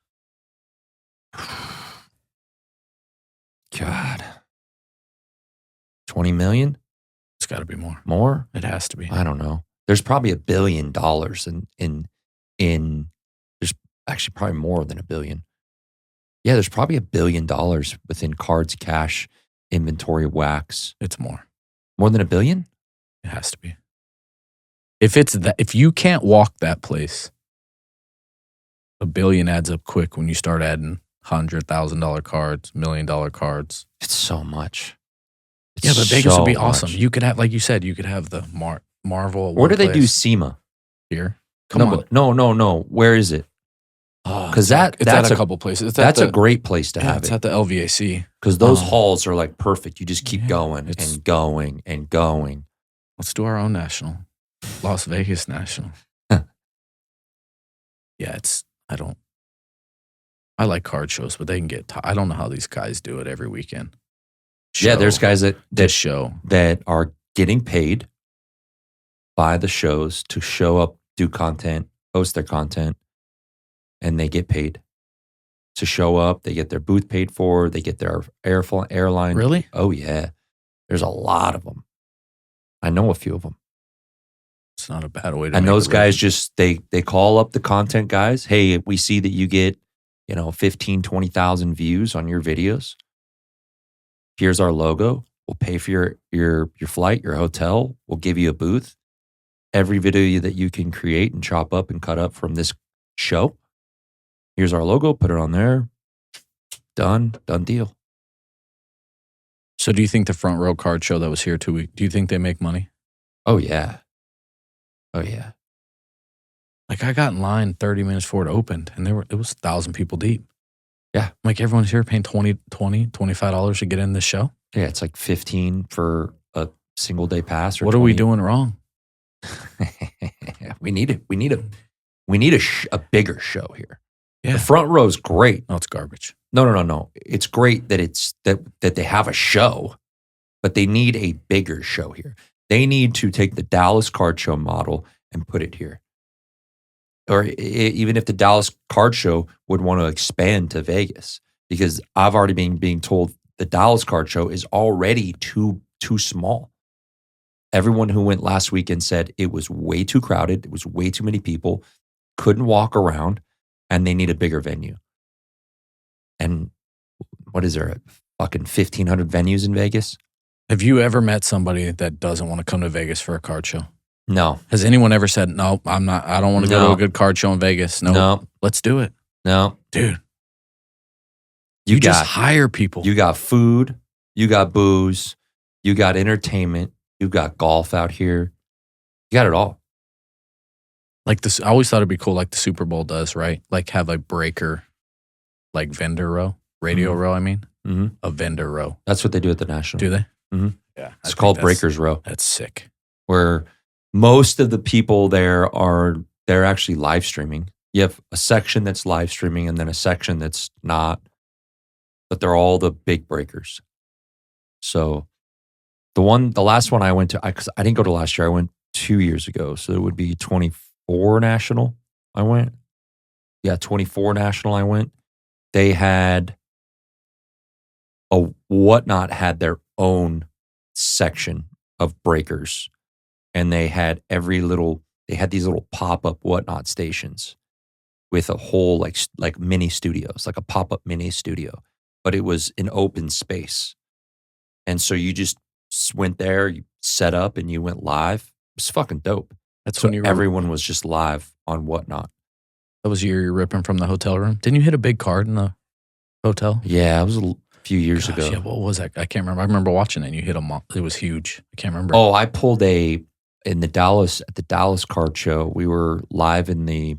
God. 20 million? It's got to be more. More? It has to be. I don't know. There's probably $1 billion in there's actually probably more than $1 billion. Yeah, there's probably $1 billion within cards, cash, inventory, wax. It's more. More than $1 billion? It has to be. If it's that, if you can't walk that place, $1 billion adds up quick when you start adding $100,000 cards, $1 million cards. It's so much. It's Yeah, but Vegas would be so awesome. much. You could have, like you said, you could have the Marvel. at Where one do they do place. SEMA? Here? Come on. No. Where is it? Because it's that's at a couple places. It's that's at a great place to have it's it. at the LVAC. Because those halls are like perfect. You just keep Yeah, going it's- and going and going. Let's do our own national. Las Vegas National. Yeah, I like card shows, but they can get, I don't know how these guys do it every weekend. Yeah, there's guys This show. that are getting paid by the shows to show up, do content, post their content, and they get paid to show up. They get their booth paid for. They get their airline. Really? Oh, yeah. There's a lot of them. I know a few of them. It's not a bad way to And make those a guys living. just, they call up the content guys. Hey, we see that you get, 15, 20,000 views on your videos. Here's our logo. We'll pay for your flight, your hotel. We'll give you a booth. Every video that you can create and chop up and cut up from this show. Here's our logo. Put it on there. Done deal. So do you think the front row card show that was here 2 weeks, do you think they make money? Oh, yeah. Oh, yeah. Like, I got in line 30 minutes before it opened, and it was 1,000 people deep. Yeah. Like, everyone's here paying $25 to get in this show. Yeah, it's like 15 for a single day pass. Or What are we 20. doing wrong? We need a bigger show here. Yeah. The front row's great. No, it's garbage. No. It's great that that they have a show, but they need a bigger show here. They need to take the Dallas Card Show model and put it here. Or even if the Dallas Card Show would want to expand to Vegas, because I've already been being told the Dallas Card Show is already too small. Everyone who went last weekend said it was way too crowded. It was way too many people, couldn't walk around, and they need a bigger venue. And what is there, fucking 1,500 venues in Vegas? Have you ever met somebody that doesn't want to come to Vegas for a card show? No. Has anyone ever said, no, I'm not, I don't want to go to a good card show in Vegas? No. Let's do it. No. Dude. You just hire people. You got food, you got booze, you got entertainment, you got golf out here. You got it all. Like this, I always thought it'd be cool, like the Super Bowl does, right? Like have a breaker, like vendor row, radio row, I mean. Mm-hmm. A vendor row. That's what they do at the National. Do they? Mm-hmm. Yeah. It's called Breakers Row. That's sick. Where most of the people there they're actually live streaming. You have a section that's live streaming and then a section that's not, but they're all the big breakers. So the last one I went to, because I didn't go to last year, I went 2 years ago. So it would be 24 National I went. Yeah, 24 National I went. They had Whatnot had their own section of breakers. And they had they had these little pop-up Whatnot stations with a whole like mini studios, like a pop-up mini studio. But it was an open space. And so you just went there, you set up, and you went live. It was fucking dope. That's so when you everyone was just live on Whatnot. That was you're ripping from the hotel room. Didn't you hit a big card in the hotel? Yeah, it was a few years ago. Yeah, what was that? I can't remember. I remember watching it and you hit them. It was huge. I can't remember. Oh, I pulled at the Dallas Card Show. We were live in the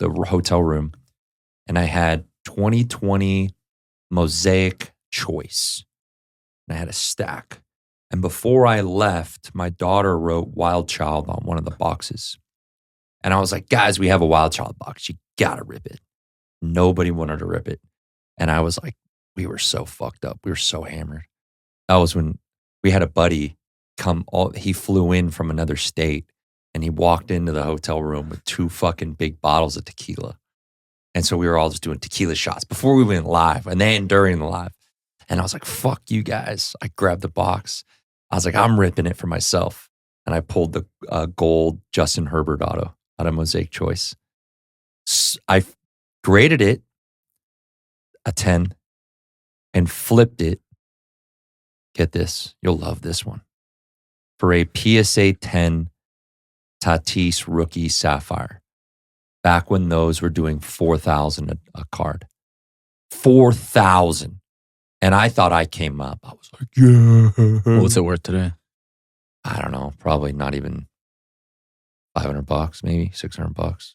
hotel room, and I had 2020 Mosaic Choice. And I had a stack. And before I left, my daughter wrote Wild Child on one of the boxes. And I was like, guys, we have a Wild Child box. You gotta rip it. Nobody wanted to rip it. And I was like, we were so fucked up. We were so hammered. That was when we had a buddy he flew in from another state and he walked into the hotel room with 2 fucking big bottles of tequila. And so we were all just doing tequila shots before we went live and then during the live. And I was like, fuck you guys. I grabbed the box. I was like, I'm ripping it for myself. And I pulled the gold Justin Herbert auto out of Mosaic Choice. I graded it a 10 and flipped it. Get this. You'll love this one. For a PSA 10 Tatis rookie Sapphire. Back when those were doing $4,000 a card. $4,000. And I thought I came up. I was like, yeah. What's it worth today? I don't know. Probably not even $500, maybe $600.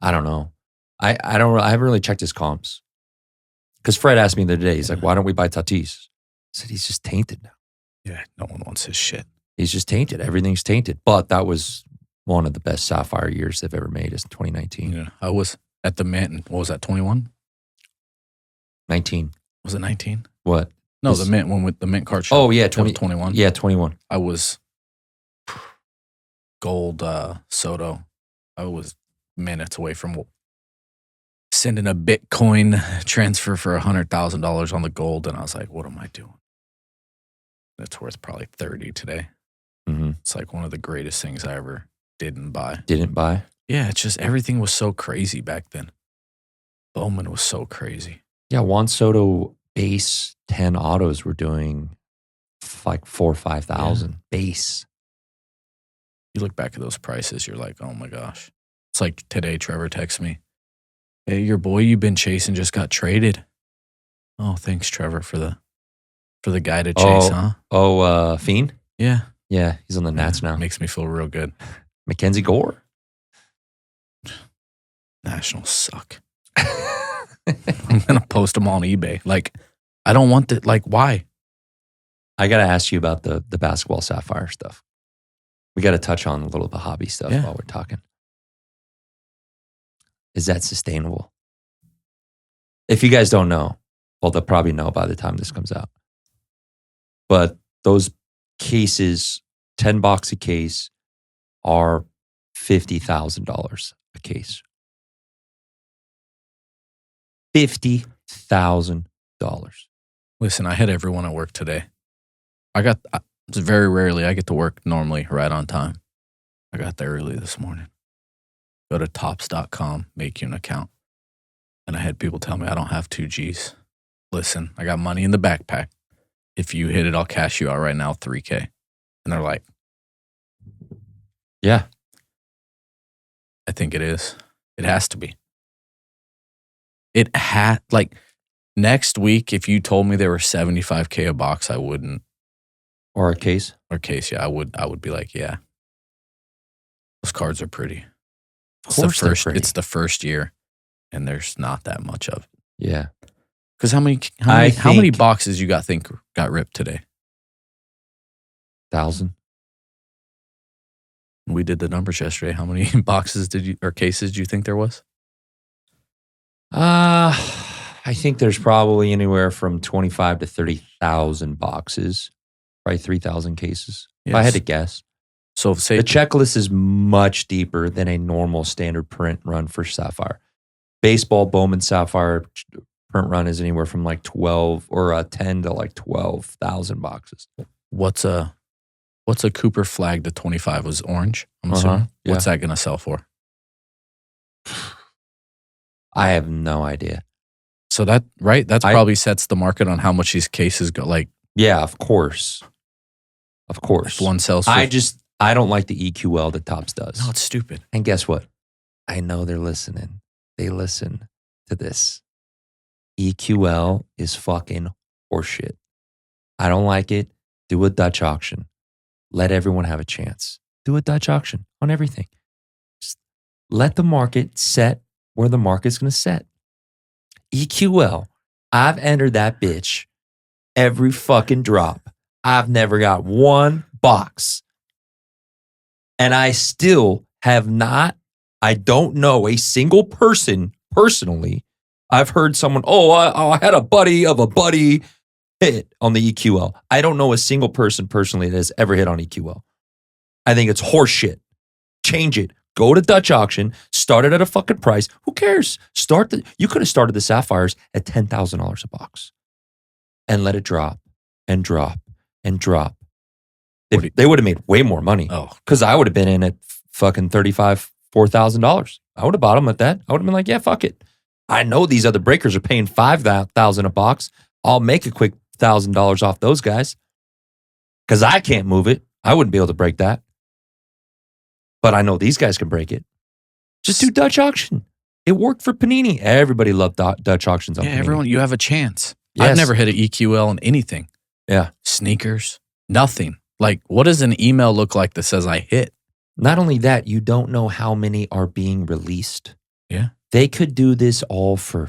I don't know. I haven't really checked his comps. Because Fred asked me the other day, he's like, why don't we buy Tatis? I said, he's just tainted now. Yeah, no one wants his shit. He's just tainted. Everything's tainted. But that was one of the best Sapphire years they've ever made is 2019. Yeah, I was at the Mint. What was that, 21? 19. Was it 19? What? No, the Mint one with the Mint card show. Oh, yeah, 21. Yeah, 21. I was gold Soto. I was minutes away from sending a Bitcoin transfer for $100,000 on the gold. And I was like, what am I doing? It's worth probably 30 today. Mm-hmm. It's like one of the greatest things I ever didn't buy. Didn't buy? Yeah, it's just everything was so crazy back then. Bowman was so crazy. Yeah, Juan Soto base 10 autos were doing like 4,000 or 5,000 base. You look back at those prices, you're like, oh my gosh. It's like today, Trevor texts me, hey, your boy you've been chasing just got traded. Oh, thanks, Trevor, for the guy to chase, huh? Oh, Fiend? Yeah. Yeah, he's on the Nats now. Makes me feel real good. Mackenzie Gore? Nationals suck. I'm going to post them on eBay. Like, I don't want that. Like, why? I got to ask you about the basketball Sapphire stuff. We got to touch on a little of the hobby stuff while we're talking. Is that sustainable? If you guys don't know, well, they'll probably know by the time this comes out. But those cases $10 a case are $50,000 a case. $50,000. Listen, I had everyone at work today. It's very rarely I get to work normally right on time. I got there early this morning. Go to tops.com, make you an account. And I had people tell me I don't have 2 Gs. Listen, I got money in the backpack. If you hit it, I'll cash you out right now, $3K. And they're like, Yeah. I think it is. It has to be. Next week, if you told me there were $75K a box, I wouldn't. Or a case. Or case, yeah, I would be like, yeah. Those cards are pretty. Of course they're pretty. It's the first year, and there's not that much of it. Yeah. Because how many boxes you think got ripped today? 1,000. We did the numbers yesterday. How many boxes cases do you think there was? I think there's probably anywhere from 25 to 30,000 boxes, probably 3,000 cases. Yes. If I had to guess. So say the checklist is much deeper than a normal standard print run for Sapphire. Baseball Bowman Sapphire print run is anywhere from like 12 or 10 to like 12,000 boxes. What's a Cooper flag to 25 was orange? I'm assuming. Yeah. What's that going to sell for? I have no idea. So that probably sets the market on how much these cases go. Like, yeah, of course. Of course. If one sells for, I don't like the EQL that Topps does. No, it's stupid. And guess what? I know they're listening. They listen to this. EQL is fucking horseshit. I don't like it. Do a Dutch auction. Let everyone have a chance. Do a Dutch auction on everything. Just let the market set where the market's going to set. EQL, I've entered that bitch every fucking drop. I've never got one box. And I still have not, I don't know a single person personally. I've heard someone, I had a buddy of a buddy hit on the EQL. I don't know a single person personally that has ever hit on EQL. I think it's horseshit. Change it. Go to Dutch auction, start it at a fucking price. Who cares? You could have started the Sapphires at $10,000 a box and let it drop and drop and drop. They would have made way more money. Oh, because I would have been in at fucking $3,500, $4,000. I would have bought them at that. I would have been like, yeah, fuck it. I know these other breakers are paying $5,000 a box. I'll make a quick $1,000 off those guys because I can't move it. I wouldn't be able to break that. But I know these guys can break it. Just do Dutch auction. It worked for Panini. Everybody loved Dutch auctions on Panini. Everyone, you have a chance. Yes. I've never hit an EQL in anything. Yeah. Sneakers, nothing. Like, what does an email look like that says I hit? Not only that, you don't know how many are being released. Yeah. They could do this all for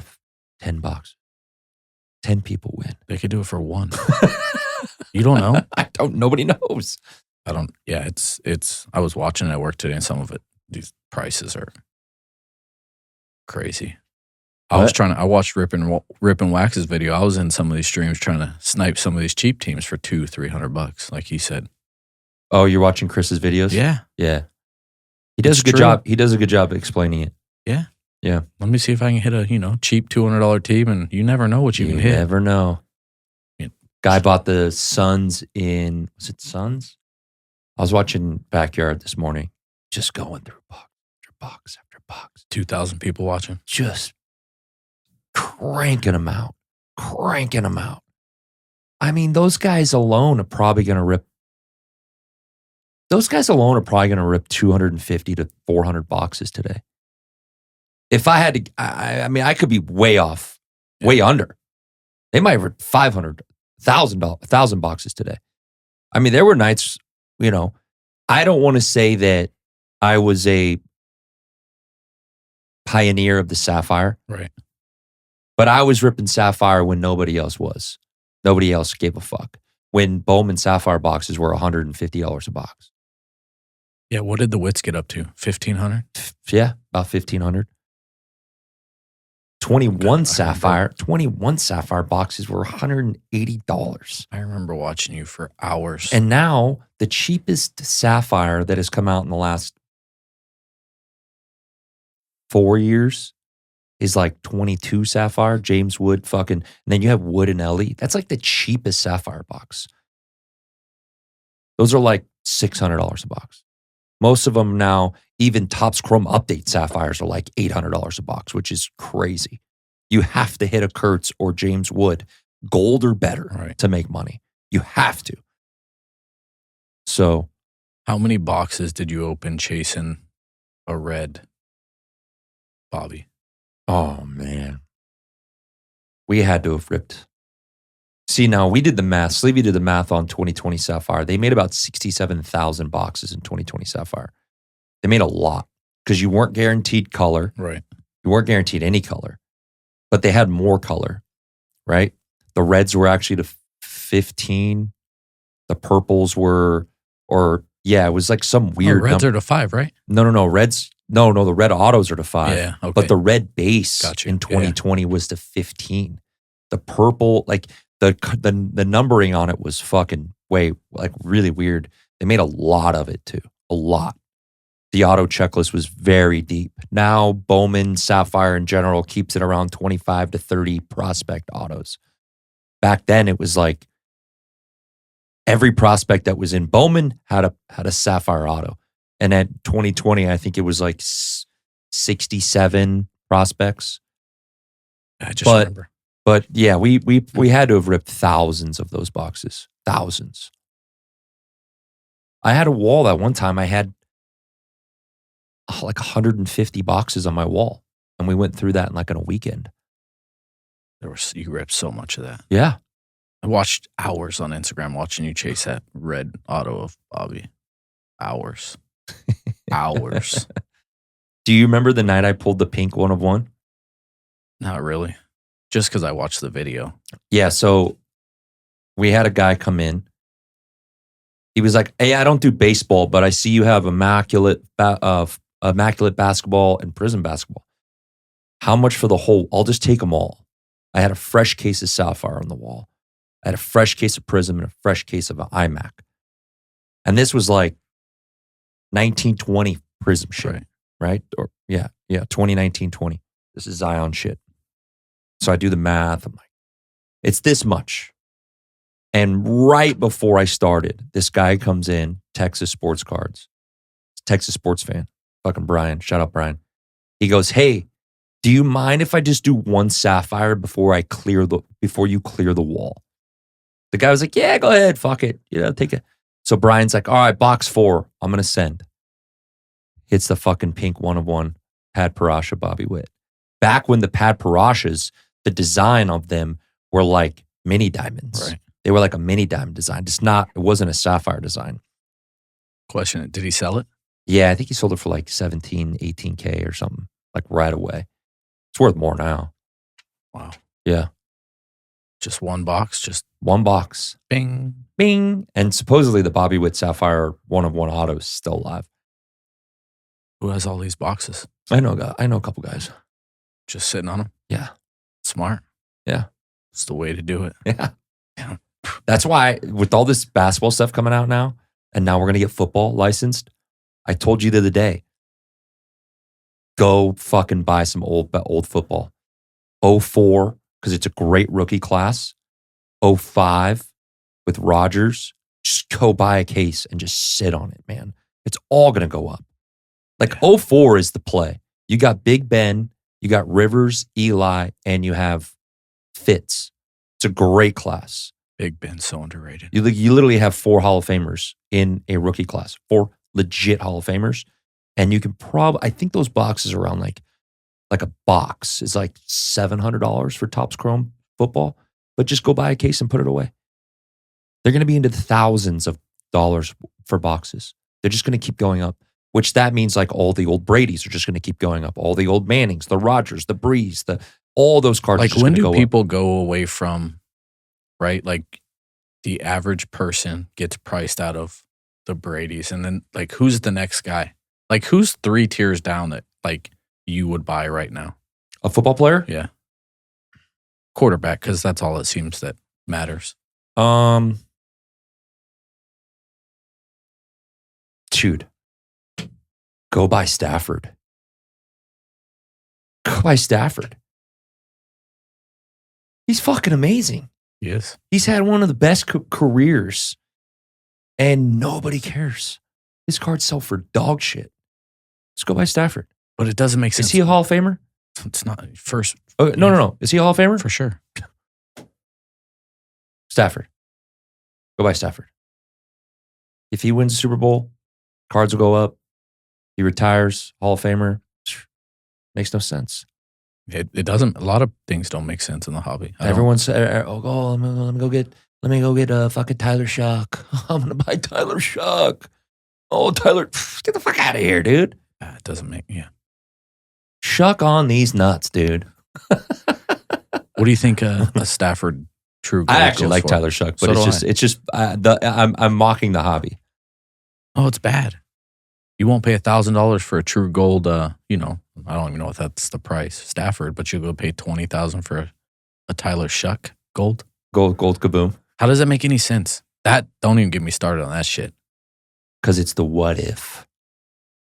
$10. 10 people win. They could do it for one. You don't know? Nobody knows. I was watching it at work today and some of it, these prices are crazy. I watched Rip and Wax's video. I was in some of these streams trying to snipe some of these cheap teams for $200-$300, like he said. Oh, you're watching Chris's videos? Yeah. Yeah. He does a good job. He does a good job explaining it. Yeah. Yeah. Let me see if I can hit a cheap $200 team, and you never know what you can hit. You never know. Yeah. Guy bought the Suns was it Suns? I was watching Backyard this morning, just going through box after box after box. 2,000 people watching. Just cranking them out. I mean, those guys alone are probably going to rip 250 to 400 boxes today. If I had to, I could be way off, way under. They might rip 500, 1,000 boxes today. I mean, there were nights, I don't want to say that I was a pioneer of the Sapphire. Right. But I was ripping Sapphire when nobody else was. Nobody else gave a fuck. When Bowman Sapphire boxes were $150 a box. Yeah, what did the Wits get up to? 1,500? Yeah, about 1,500. 21 sapphire boxes were $180. I remember watching you for hours. And now the cheapest sapphire that has come out in the last 4 years is like 22 sapphire, James Wood fucking, and then you have Wood and Ellie. That's like the cheapest sapphire box. Those are like $600 a box. Most of them now, even Topps Chrome Update sapphires are like $800 a box, which is crazy. You have to hit a Kurtz or James Wood, gold or better, to make money. You have to. So, how many boxes did you open chasing a red Bobby? oh man, we had to have ripped. See, now we did the math. Sleevey did the math on 2020 Sapphire. They made about 67,000 boxes in 2020 Sapphire. They made a lot because you weren't guaranteed color. Right. You weren't guaranteed any color, but they had more color, right? The reds were actually to 15. The purples were, it was like some weird. Reds are to 5, right? No. Reds, no. The red autos are to 5. Yeah, okay. But the red base in 2020 was to 15. The purple, like the numbering on it was fucking really weird. They made a lot of it too. A lot. The auto checklist was very deep. Now Bowman, Sapphire in general keeps it around 25 to 30 prospect autos. Back then it was like every prospect that was in Bowman had a Sapphire auto. And at 2020, I think it was like 67 prospects. I just remember. But yeah, we had to have ripped thousands of those boxes. Thousands. I had a wall that one time I had like 150 boxes on my wall. And we went through that in a weekend. You ripped so much of that. Yeah. I watched hours on Instagram watching you chase that red auto of Bobby. Hours. Hours. Do you remember the night I pulled the pink 1 of 1? Not really. Just because I watched the video. Yeah, so we had a guy come in. He was like, "Hey, I don't do baseball, but I see you have immaculate basketball and Prism basketball. How much for the whole? I'll just take them all." I had a fresh case of Sapphire on the wall. I had a fresh case of Prism and a fresh case of an iMac. And this was like 1920 Prism shit, right? Or 2019-20. This is Zion shit. So I do the math. I'm like, it's this much. And right before I started, this guy comes in, Texas Sports Cards, Texas sports fan, fucking Brian. Shout out Brian. He goes, "Hey, do you mind if I just do 1 Sapphire before you clear the wall?" The guy was like, "Yeah, go ahead, fuck it, take it." So Brian's like, "All right, box 4, I'm gonna send." Hits the fucking pink 1 of 1, Pad Parasha, Bobby Witt. Back when the Pad Parashas, the design of them were like mini diamonds. Right. They were like a mini diamond design. It wasn't a sapphire design. Question, did he sell it? Yeah, I think he sold it for like 17, 18K or something, like right away. It's worth more now. Wow. Yeah. Just 1 box? Just 1 box. bing. Bing. And supposedly the Bobby Witt Sapphire 1 of 1 auto is still alive. Who has all these boxes? I know a couple guys. Just sitting on them? Yeah. Smart. Yeah. It's the way to do it. Yeah. Yeah. That's why with all this basketball stuff coming out now, and now we're going to get football licensed, I told you the other day, go fucking buy some old football. 04, because it's a great rookie class. 05 with Rodgers. Just go buy a case and just sit on it, man. It's all going to go up. Like 04 is the play. You got Big Ben, you got Rivers, Eli, and you have Fitz. It's a great class. Big Ben's so underrated. You literally have 4 Hall of Famers in a rookie class. 4 legit Hall of Famers. And you can I think those boxes are around like a box is like $700 for Topps Chrome football. But just go buy a case and put it away. They're going to be into the thousands of dollars for boxes. They're just going to keep going up. Which that means like all the old Bradys are just going to keep going up. All the old Mannings, the Rodgers, the Brees, all those cards. Like are just when gonna do go people up. go away from, right? Like the average person gets priced out of the Bradys, and then like who's the next guy? Like who's 3 tiers down that like you would buy right now? A football player? Yeah. Quarterback, because that's all it seems that matters. Dude, go by Stafford. Go by Stafford. He's fucking amazing. Yes. He's had one of the best careers, and nobody cares. His cards sell for dog shit. Let's go by Stafford. But it doesn't make sense. Is he a Hall of Famer? It's not first. Oh, no. Is he a Hall of Famer? For sure. Stafford. Go by Stafford. If he wins the Super Bowl, cards will go up. He retires, Hall of Famer. Makes no sense. It doesn't. A lot of things don't make sense in the hobby. Everyone's let me go get a fucking Tyler Shuck. I'm gonna buy Tyler Shuck. Oh, Tyler, get the fuck out of here, dude. It doesn't make Shuck on these nuts, dude. What do you think a Stafford true gold I actually goes like for? Tyler Shuck, but So it's just I'm mocking the hobby. Oh, it's bad. You won't pay $1,000 for a true gold. I don't even know if that's the price, Stafford, but you'll go pay $20,000 for a Tyler Shuck gold. Gold kaboom. How does that make any sense? Don't even get me started on that shit. Because it's the what if.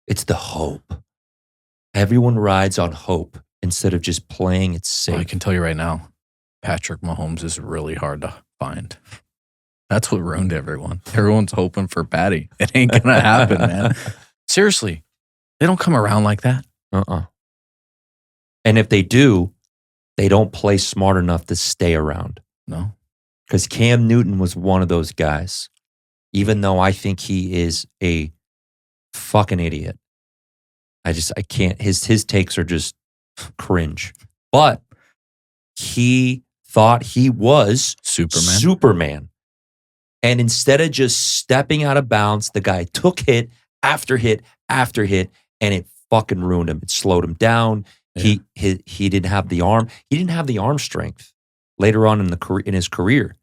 It's the hope. Everyone rides on hope instead of just playing it safe. Well, I can tell you right now, Patrick Mahomes is really hard to find. That's what ruined everyone. Everyone's hoping for Patty. It ain't going to happen, man. Seriously. They don't come around like that. And if they do, they don't play smart enough to stay around. No. Because Cam Newton was one of those guys. Even though I think he is a fucking idiot. I can't. His takes are just cringe. But he thought he was Superman. And instead of just stepping out of bounds, the guy took hit after hit after hit, and it fucking ruined him. It slowed him down. Yeah. He didn't have the arm. He didn't have the arm strength later on in his career.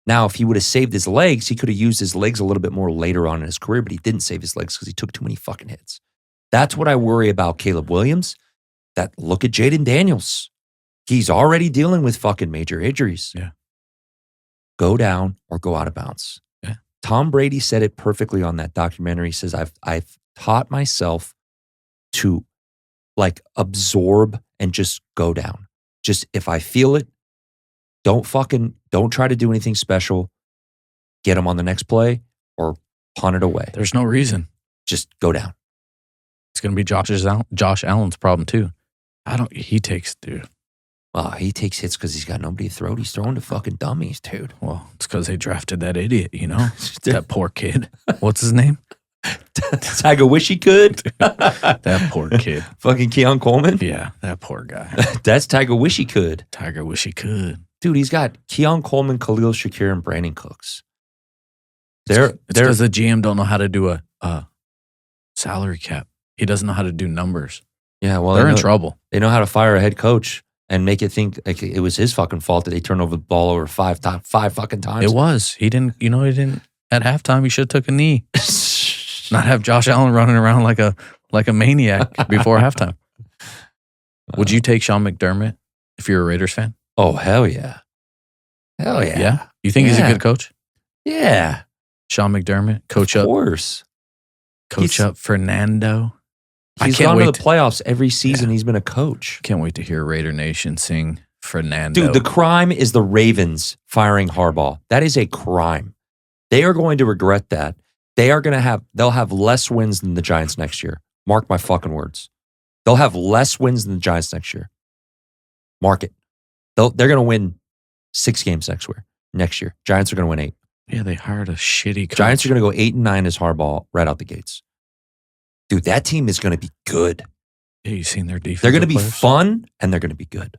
Now, if he would have saved his legs, he could have used his legs a little bit more later on in his career, but he didn't save his legs because he took too many fucking hits. That's what I worry about Caleb Williams. Look at Jaden Daniels. He's already dealing with fucking major injuries. Yeah. Go down or go out of bounds. Yeah. Tom Brady said it perfectly on that documentary. He says, I've taught myself to absorb and just go down. Just if I feel it, don't try to do anything special. Get him on the next play or punt it away. There's no reason. Just go down. It's going to be Josh Allen's problem too. He takes hits because he's got nobody to throw. He's throwing to fucking dummies, dude. Well, it's because they drafted that idiot, that poor kid. What's his name? Tiger wish he could. That poor kid. Fucking Keon Coleman? Yeah, that poor guy. That's Tiger wish he could. Tiger wish he could. Dude, he's got Keon Coleman, Khalil Shakir, and Brandon Cooks. It's because the GM don't know how to do a salary cap. He doesn't know how to do numbers. Yeah, well, they're in trouble. They know how to fire a head coach and make it think like it was his fucking fault that they turned over the ball over five fucking times. It was. He didn't. At halftime, he should have took a knee. Not have Josh Allen running around like a maniac before halftime. Would you take Sean McDermott if you're a Raiders fan? Oh, hell yeah. Hell yeah. Yeah? You think he's a good coach? Yeah. Sean McDermott, coach up. Of course. Coach up Fernando. He's gone to the playoffs every season. He's been a coach. Can't wait to hear Raider Nation sing Fernando. Dude, the crime is the Ravens firing Harbaugh. That is a crime. They are going to regret that. They'll have less wins than the Giants next year. Mark my fucking words. They'll have less wins than the Giants next year. Mark it. They're going to win 6 games next year. Giants are going to win 8. Yeah, they hired a shitty coach. Giants are going to go 8-9 as Harbaugh right out the gates. Dude, that team is going to be good. Yeah, you seen their defense. They're going to be fun and they're going to be good.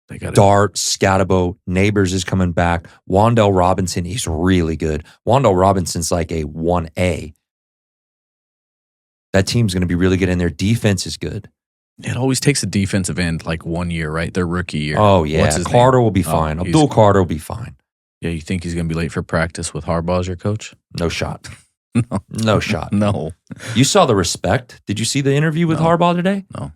They got Dart, Scatabo, Neighbors is coming back. Wan'Dale Robinson, he's really good. Wan'Dale Robinson's like a 1A. That team's going to be really good and their defense is good. It always takes a defensive end like 1 year, right? Their rookie year. Oh, yeah. What's his Carter name? will be fine. Abdul Carter will be fine. Yeah, you think he's going to be late for practice with Harbaugh as your coach? No shot. No. No shot. No. You saw the respect. Did you see the interview with Harbaugh today? No.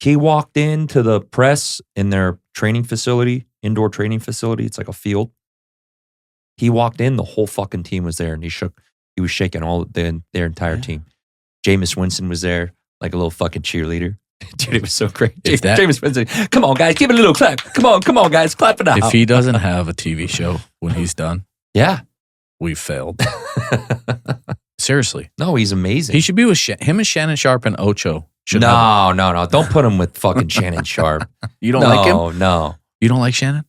He walked into the press in their training facility, indoor training facility. It's like a field. He walked in, the whole fucking team was there, and he was shaking their entire team. Jameis Winston was there, like a little fucking cheerleader. Dude, it was so great. Jameis Winston, come on, guys, give it a little clap. Come on, guys, clap it out. If he doesn't have a TV show when he's done, yeah, we've failed. Seriously. No, he's amazing. He should be with him and Shannon Sharp and Ocho. No. Don't put him with fucking Shannon Sharp. You don't like him? No. You don't like Shannon?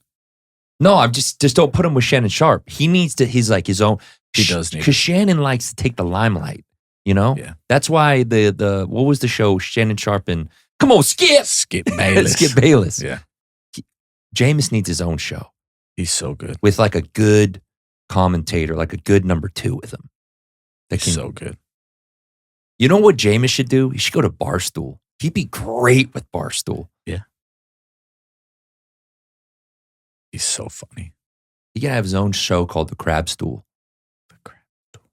No, I'm just don't put him with Shannon Sharp. He needs to, he's like his own. He does need because Shannon likes to take the limelight, you know? Yeah. That's why the what was the show? Shannon Sharp and, come on, Skip Bayless. Skip Bayless. Yeah. Jameis needs his own show. He's so good. With like a good commentator, like a good number 2 with him. He's so good. You know what Jameis should do? He should go to Barstool. He'd be great with Barstool. Yeah. He's so funny. He could have his own show called The Crab Stool. The Crab Stool.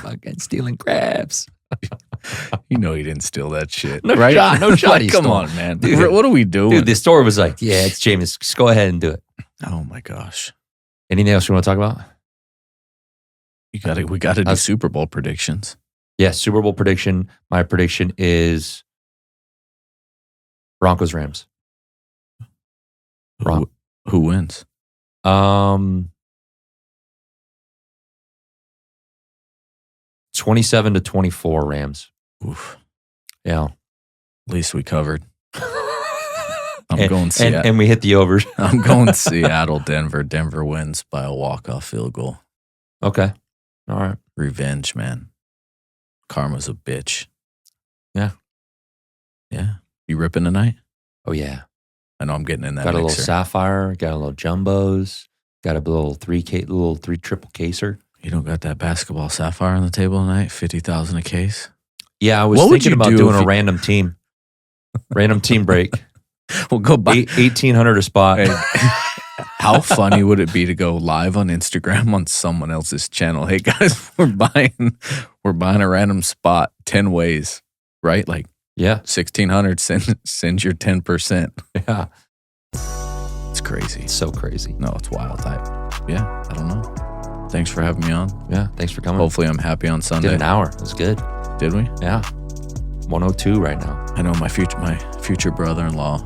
Fucking stealing crabs. You know he didn't steal that shit. No right? shot. No shot. Like, come on, man. Dude, what are we doing? Dude, the story was like, yeah, it's Jameis. Just go ahead and do it. Oh my gosh. Anything else you want to talk about? We gotta do Super Bowl predictions. Yeah, Super Bowl prediction. My prediction is Broncos Rams. Who wins? 27-24 Rams. Oof. Yeah. At least we covered. I'm going Seattle. And we hit the overs. I'm going Seattle, Denver. Denver wins by a walk-off field goal. Okay. All right. Revenge, man. Karma's a bitch. Yeah. Yeah. You ripping tonight? Oh, yeah. I know I'm getting in that Got a mixer. little sapphire. Got a little jumbos. Got a little three triple caser. You don't got that basketball sapphire on the table tonight? 50,000 a case? Yeah, I was thinking about doing a random team. Random team break. We'll go buy 1,800 a spot. How funny would it be to go live on Instagram on someone else's channel? Hey guys, we're buying a random spot 10 ways, right? Like, yeah, 1,600. Send your 10%. Yeah, it's crazy. It's so crazy. No, it's wild. Yeah, I don't know. Thanks for having me on. Yeah, thanks for coming. Hopefully, I'm happy on Sunday. Did an hour. It was good. Did we? Yeah, 102 right now. I know my future brother-in-law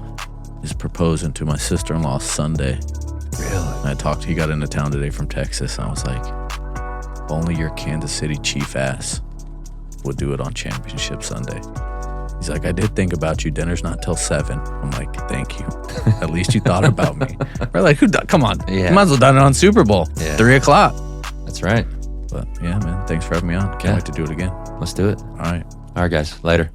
is proposing to my sister-in-law Sunday. Really? He got into town today from Texas. And I was like, if only your Kansas City Chief ass would do it on Championship Sunday. He's like, I did think about you. Dinner's not till 7. I'm like, thank you. At least you thought about me. We're like, come on. Yeah. You might as well done it on Super Bowl. Yeah. 3 o'clock. That's right. But yeah, man, thanks for having me on. Can't wait to do it again. Let's do it. All right. All right, guys. Later.